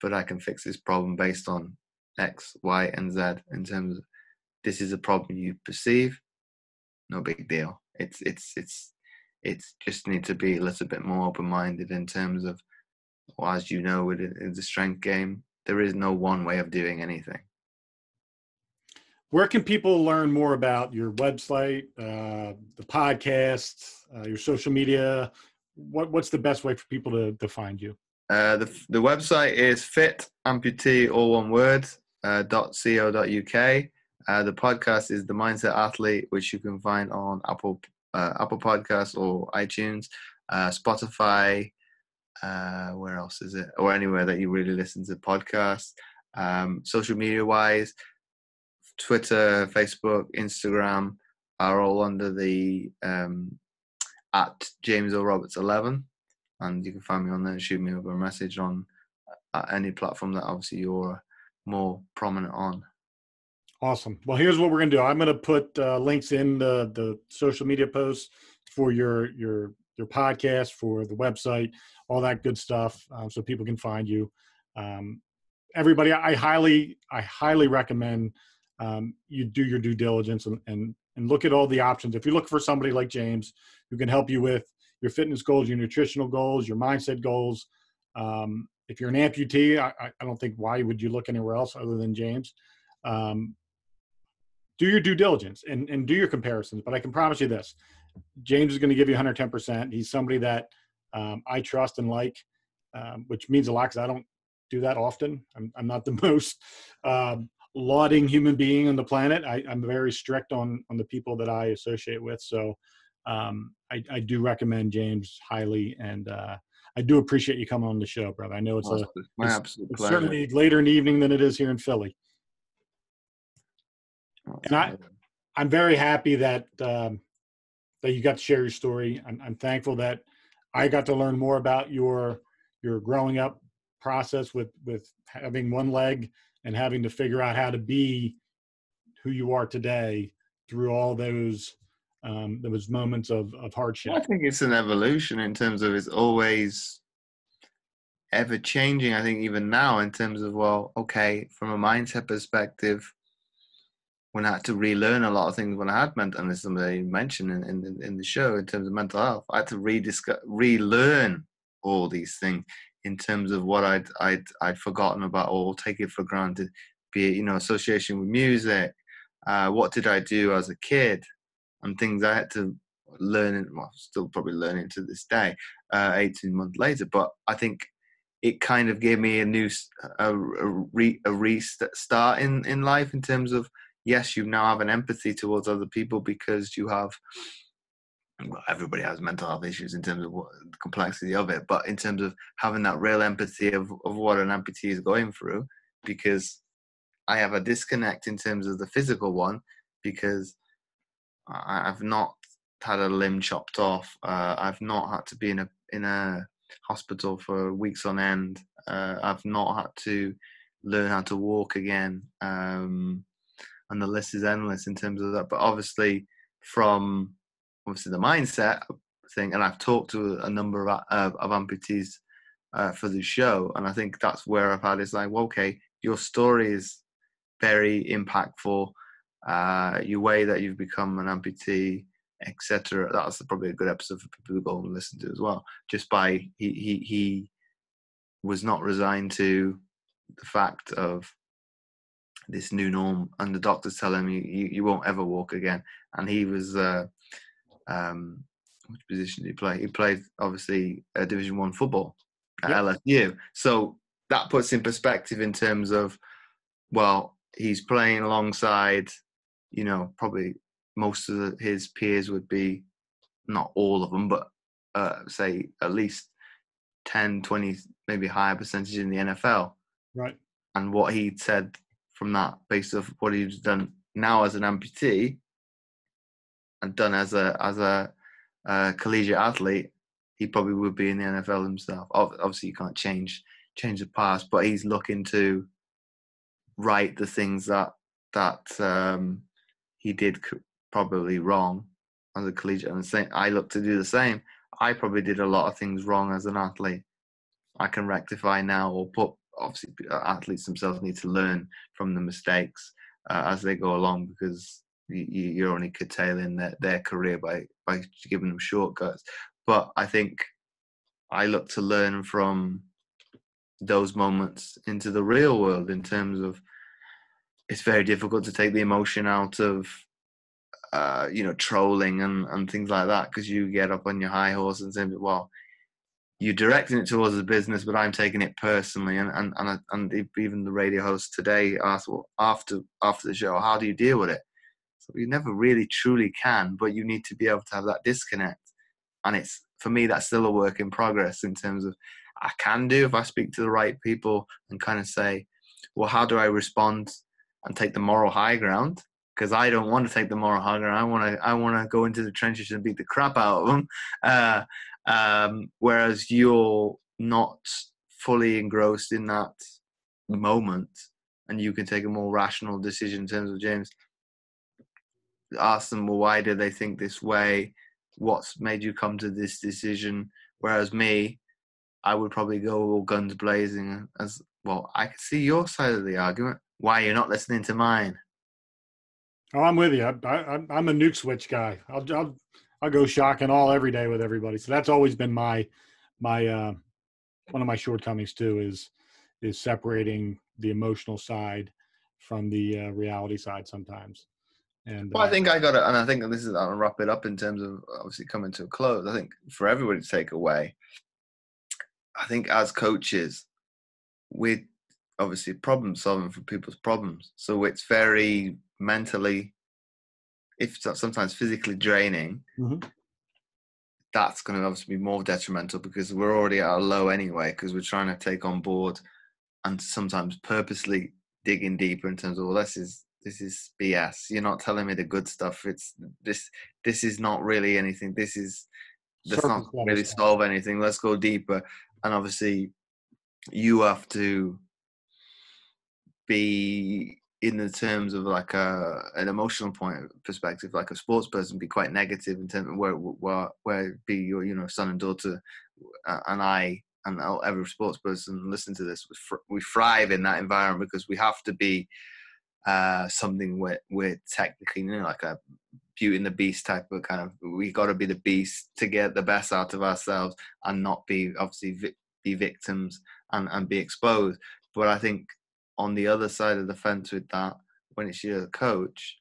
but I can fix this problem based on X, Y, and Z in terms of, this is a problem you perceive, no big deal. It's just need to be a little bit more open-minded in terms of, well, as you know, in the strength game, there is no one way of doing anything. Where can people learn more about your website, the podcast, your social media? What's the best way for people to find you? The website is fitamputee, all one word, .co.uk. The podcast is The Mindset Athlete, which you can find on Apple Podcasts or iTunes, Spotify, where else is it? Or anywhere that you really listen to podcasts. Social media wise, Twitter, Facebook, Instagram are all under the at James O. Roberts 11, and you can find me on there and shoot me over a message on any platform that obviously you're more prominent on. Awesome. Well, here's what we're going to do. I'm going to put links in the social media posts for your podcast, for the website, all that good stuff, so people can find you. Everybody, I highly recommend you do your due diligence and look at all the options. If you look for somebody like James who can help you with your fitness goals, your nutritional goals, your mindset goals, if you're an amputee, I don't think why would you look anywhere else other than James. Do your due diligence and do your comparisons. But I can promise you this, James is going to give you 110%. He's somebody that I trust and like, which means a lot because I don't do that often. I'm not the most lauding human being on the planet. I'm very strict on the people that I associate with. So I do recommend James highly, and I do appreciate you coming on the show, brother. I know it's my absolute pleasure. Certainly later in the evening than it is here in Philly. And I'm very happy that you got to share your story. I'm thankful that I got to learn more about your growing up process with having one leg and having to figure out how to be who you are today through all those moments of hardship. I think it's an evolution in terms of, it's always ever changing. I think even now in terms of, well, okay, from a mindset perspective, when I had to relearn a lot of things when I had mental, and this is something that you mentioned in the show in terms of mental health, I had to relearn all these things in terms of what I'd forgotten about or taken for granted, be it, association with music, what did I do as a kid, and things I had to learn, well, still probably learning to this day, 18 months later. But I think it kind of gave me a restart in life in terms of, yes, you now have an empathy towards other people because you have, well, everybody has mental health issues in terms of the complexity of it, but in terms of having that real empathy of what an amputee is going through, because I have a disconnect in terms of the physical one, because I've not had a limb chopped off. I've not had to be in a hospital for weeks on end. I've not had to learn how to walk again. And the list is endless in terms of that. But obviously the mindset thing, and I've talked to a number of amputees for the show, and I think that's where I've had, it's like, well, okay, your story is very impactful, your way that you've become an amputee, etc. That's probably a good episode for people to go and listen to as well. Just by he was not resigned to the fact of this new norm, and the doctors tell him you won't ever walk again. And he was which position did he play? He played obviously Division 1 football at LSU. So that puts in perspective in terms of, well, he's playing alongside, probably most of his peers would be, not all of them, but say at least 10, 20, maybe higher percentage in the NFL. Right. And what he said from that, based off what he's done now as an amputee and done as a collegiate athlete, he probably would be in the NFL himself. Obviously, you can't change the past, but he's looking to right the things that he did probably wrong as a collegiate. And I look to do the same. I probably did a lot of things wrong as an athlete. I can rectify now, or obviously athletes themselves need to learn from the mistakes as they go along, because you're only curtailing their career by giving them shortcuts. But I think I look to learn from those moments into the real world, in terms of, it's very difficult to take the emotion out of trolling and things like that, because you get up on your high horse and say, well, you're directing it towards the business, but I'm taking it personally. And even the radio host today asked, well, after the show, how do you deal with it? So you never really truly can, but you need to be able to have that disconnect. And for me, that's still a work in progress, in terms of, I can do, if I speak to the right people and kind of say, well, how do I respond and take the moral high ground? Because I don't want to take the moral high ground. I want to go into the trenches and beat the crap out of them. Whereas you're not fully engrossed in that moment, and you can take a more rational decision in terms of, James, ask them, well, why do they think this way? What's made you come to this decision? Whereas me, I would probably go all guns blazing as, well, I can see your side of the argument. Why you're not listening to mine? Oh, I'm with you. I'm a nuke switch guy. I'll go shock and all every day with everybody. So that's always been my one of my shortcomings too, is separating the emotional side from the reality side sometimes. And Well, I think and I think this is, I'll wrap it up in terms of obviously coming to a close. I think for everybody to take away, I think as coaches, we're obviously problem solving for people's problems. So it's very mentally, if sometimes physically draining. Mm-hmm. That's going to obviously be more detrimental, because we're already at a low anyway, because we're trying to take on board and sometimes purposely digging deeper in terms of, well, this is BS. You're not telling me the good stuff. It's this is not really anything. That's not really solve anything. Let's go deeper. And obviously you have to be, in the terms of like an emotional perspective, like a sports person, be quite negative in terms of where be your son and daughter, and I and every sports person listen to this, we thrive in that environment, because we have to be something we're technically, like a Beauty and the Beast type of kind of, we got to be the beast to get the best out of ourselves and not be obviously be victims and be exposed. But I think on the other side of the fence with that, when it's your coach,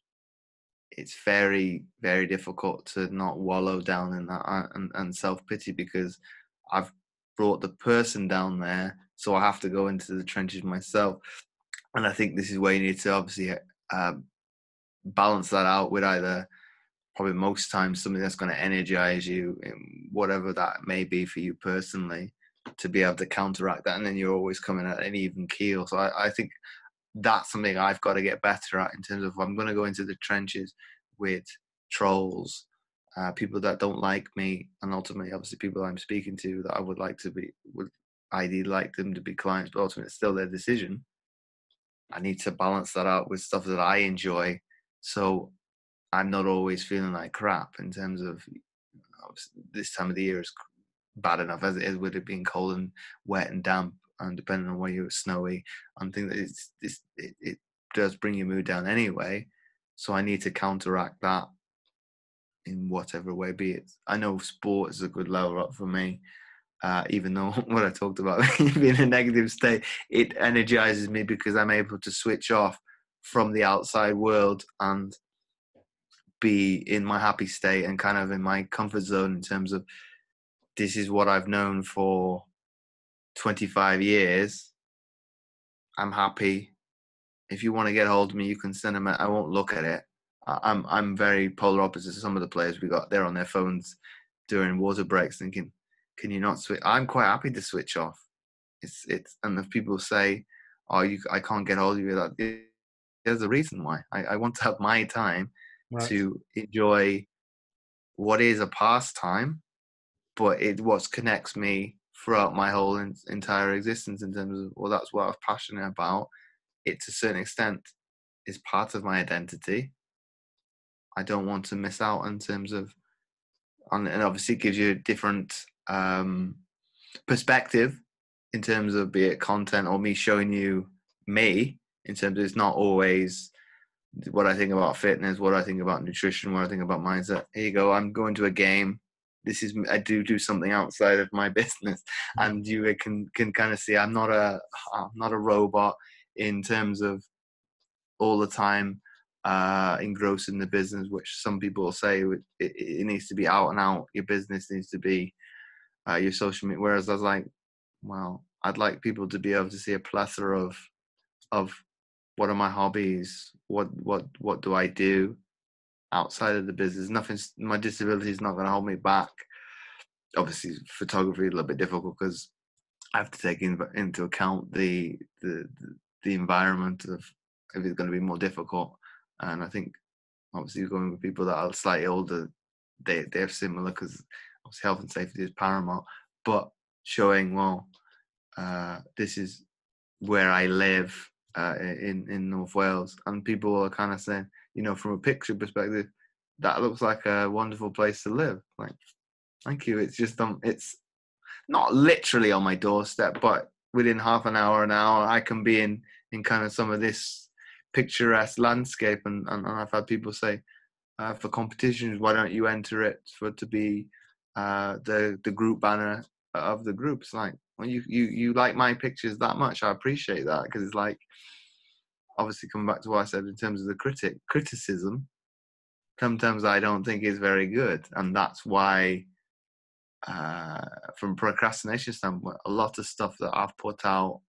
it's very, very difficult to not wallow down in that and self-pity, because I've brought the person down there, so I have to go into the trenches myself. And I think this is where you need to obviously balance that out with either, probably most times, something that's going to energize you, in whatever that may be for you personally, to be able to counteract that. And then you're always coming at an even keel. So I think that's something I've got to get better at, in terms of, I'm going to go into the trenches with trolls, people that don't like me, and ultimately, obviously, people I'm speaking to that I would ideally like them to be clients, but ultimately it's still their decision. I need to balance that out with stuff that I enjoy, so I'm not always feeling like crap, in terms of, this time of the year is bad enough as it is, with it being cold and wet and damp, and depending on where you're, snowy, and things, it does bring your mood down anyway. So I need to counteract that in whatever way, be it. I know sport is a good level up for me. even though what I talked about being a negative state, it energizes me because I'm able to switch off from the outside world and be in my happy state and kind of in my comfort zone in terms of this is what I've known for 25 years. I'm happy. If you want to get hold of me, you can send them. I won't look at it. I'm very polar opposite to some of the players we got. They're on their phones during water breaks thinking, can you not switch? I'm quite happy to switch off. It's and if people say, oh, I can't get hold of you, that there's a reason why. I want to have my time to enjoy what is a pastime, but what connects me throughout my whole entire existence in terms of, well, that's what I'm passionate about. It, to a certain extent, is part of my identity. I don't want to miss out in terms of, and obviously it gives you a different perspective in terms of, be it content or me showing you me, in terms of it's not always what I think about fitness, what I think about nutrition, what I think about mindset. Here you go, I'm going to a game. This is, I do something outside of my business, and you can kind of see I'm not a robot in terms of all the time engrossed in the business, which some people say it needs to be out and out. Your business needs to be your social media. Whereas I was like, well, I'd like people to be able to see a plethora of what are my hobbies, what do I do outside of the business. My disability is not going to hold me back. Obviously, photography is a little bit difficult because I have to take into account the environment of if it's going to be more difficult. And I think obviously going with people that are slightly older, they're similar because obviously health and safety is paramount. But showing, well, this is where I live in North Wales, and people are kind of saying, from a picture perspective, that looks like a wonderful place to live. Like, thank you. It's just it's not literally on my doorstep, but within half an hour, I can be in kind of some of this picturesque landscape. And I've had people say, for competitions, why don't you enter it to be the group banner of the group? It's like, well, you like my pictures that much. I appreciate that, because it's like, obviously coming back to what I said in terms of the criticism, sometimes I don't think is very good. And that's why, from procrastination standpoint, a lot of stuff that I've put out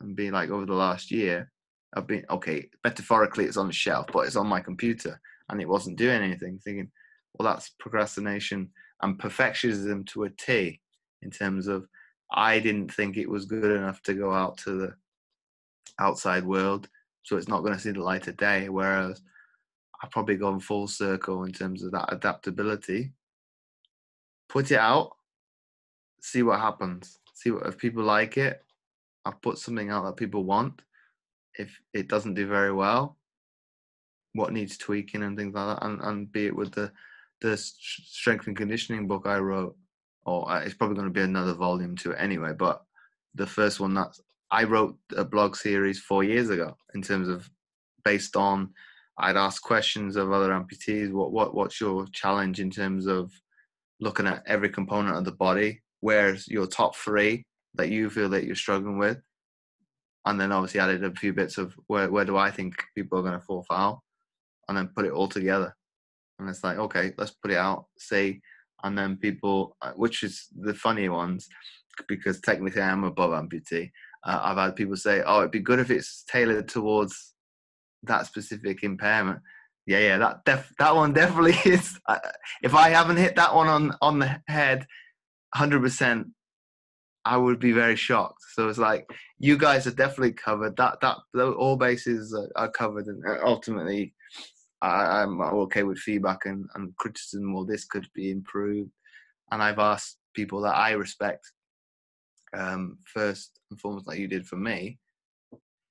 and been like over the last year, I've been, okay, metaphorically it's on the shelf, but it's on my computer and it wasn't doing anything, thinking, well, that's procrastination and perfectionism to a T, in terms of I didn't think it was good enough to go out to the outside world, so it's not going to see the light of day. Whereas I've probably gone full circle in terms of that adaptability. Put it out, see what happens. See what, if people like it, I've put something out that people want. If it doesn't do very well, what needs tweaking and things like that. And be it with the strength and conditioning book I wrote, or it's probably going to be another volume to it anyway, but the first one that I wrote a blog series 4 years ago, in terms of, based on, I'd ask questions of other amputees, what's your challenge in terms of looking at every component of the body, where's your top 3 that you feel that you're struggling with, and then obviously added a few bits of where do I think people are going to fall foul, and then put it all together. And it's like, okay, let's put it out, see. And then people, which is the funny ones, because technically I am above amputee, I've had people say, oh, it'd be good if it's tailored towards that specific impairment. Yeah, that one definitely is. If I haven't hit that one on the head 100%, I would be very shocked. So it's like, you guys are definitely covered. That all bases are covered, and ultimately, I'm okay with feedback and criticism. Well, this could be improved, and I've asked people that I respect, first and foremost, like you did for me,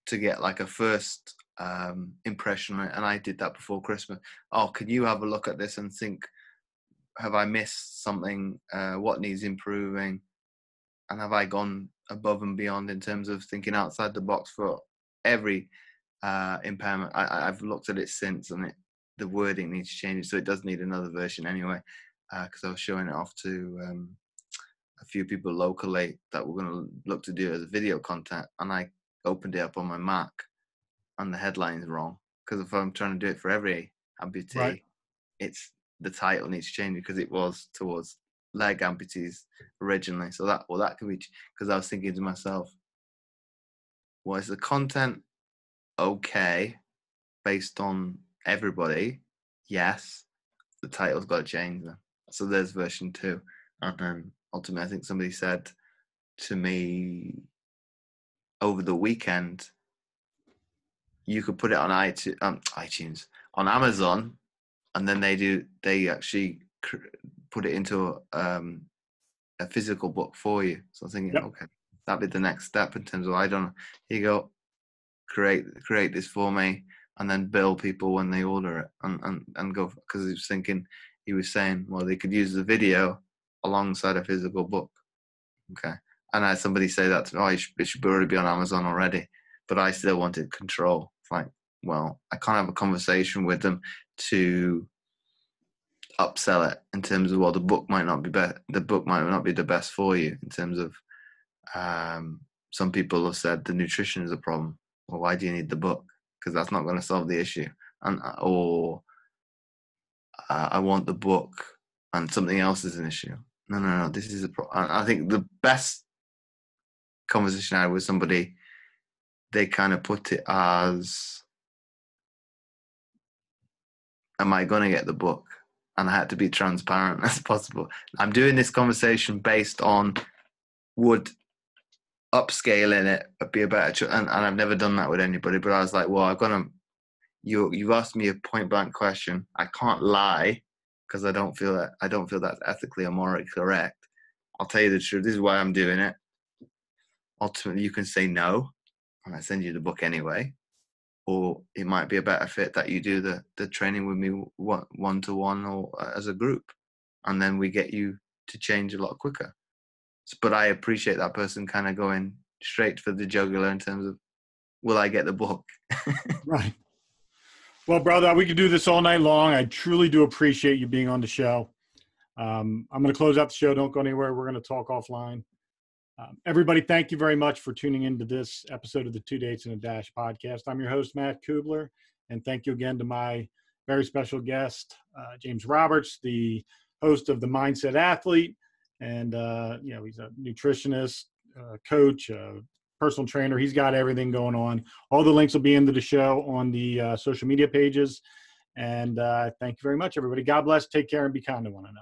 to get like a first impression on it. And I did that before Christmas. Oh, can you have a look at this and think, have I missed something? What needs improving? And have I gone above and beyond in terms of thinking outside the box for every impairment? I've looked at it since, and the wording needs to change, so it does need another version anyway, because I was showing it off to a few people locally that were going to look to do it as video content, and I opened it up on my Mac, and the headline's wrong. Because if I'm trying to do it for every amputee, Right. it's the title needs to change because it was towards leg amputees originally. So that could be, because I was thinking to myself, well, is the content okay based on everybody? Yes. The title's got to change then. So there's version 2. And then ultimately, I think somebody said to me over the weekend, you could put it on iTunes, on Amazon, and then they actually put it into a physical book for you. So I'm thinking, Yep. okay, that'd be the next step in terms of, I don't know, here you go, create this for me, and then bill people when they order it, and go, because he was saying, well, they could use the video alongside a physical book. Okay. And I had somebody say that to me, it should already be on Amazon already, but I still wanted control. It's like, well, I can't have a conversation with them to upsell it in terms of, well, the book might not be the best for you, in terms of some people have said the nutrition is a problem. Well, why do you need the book? Because that's not going to solve the issue. Or I want the book and something else is an issue. No, this is a problem. I think the best conversation I had with somebody, they kind of put it as, am I going to get the book? And I had to be transparent as possible. I'm doing this conversation based on, would upscaling it be a better and I've never done that with anybody, but I was like, well, you've asked me a point blank question. I can't lie, because I don't feel that's ethically or morally correct. I'll tell you the truth. This is why I'm doing it. Ultimately, you can say no, and I send you the book anyway. Or it might be a better fit that you do the training with me one-to-one or as a group, and then we get you to change a lot quicker. But I appreciate that person kind of going straight for the jugular in terms of, will I get the book? Right. Well, brother, we could do this all night long. I truly do appreciate you being on the show. I'm going to close out the show. Don't go anywhere. We're going to talk offline. Everybody, thank you very much for tuning into this episode of the 2 Dates and a Dash podcast. I'm your host, Matt Kubler, and thank you again to my very special guest, James Roberts, the host of The Mindset Athlete. And, he's a nutritionist, coach, personal trainer. He's got everything going on. All the links will be into the show on the social media pages. And thank you very much, everybody. God bless. Take care and be kind to one another.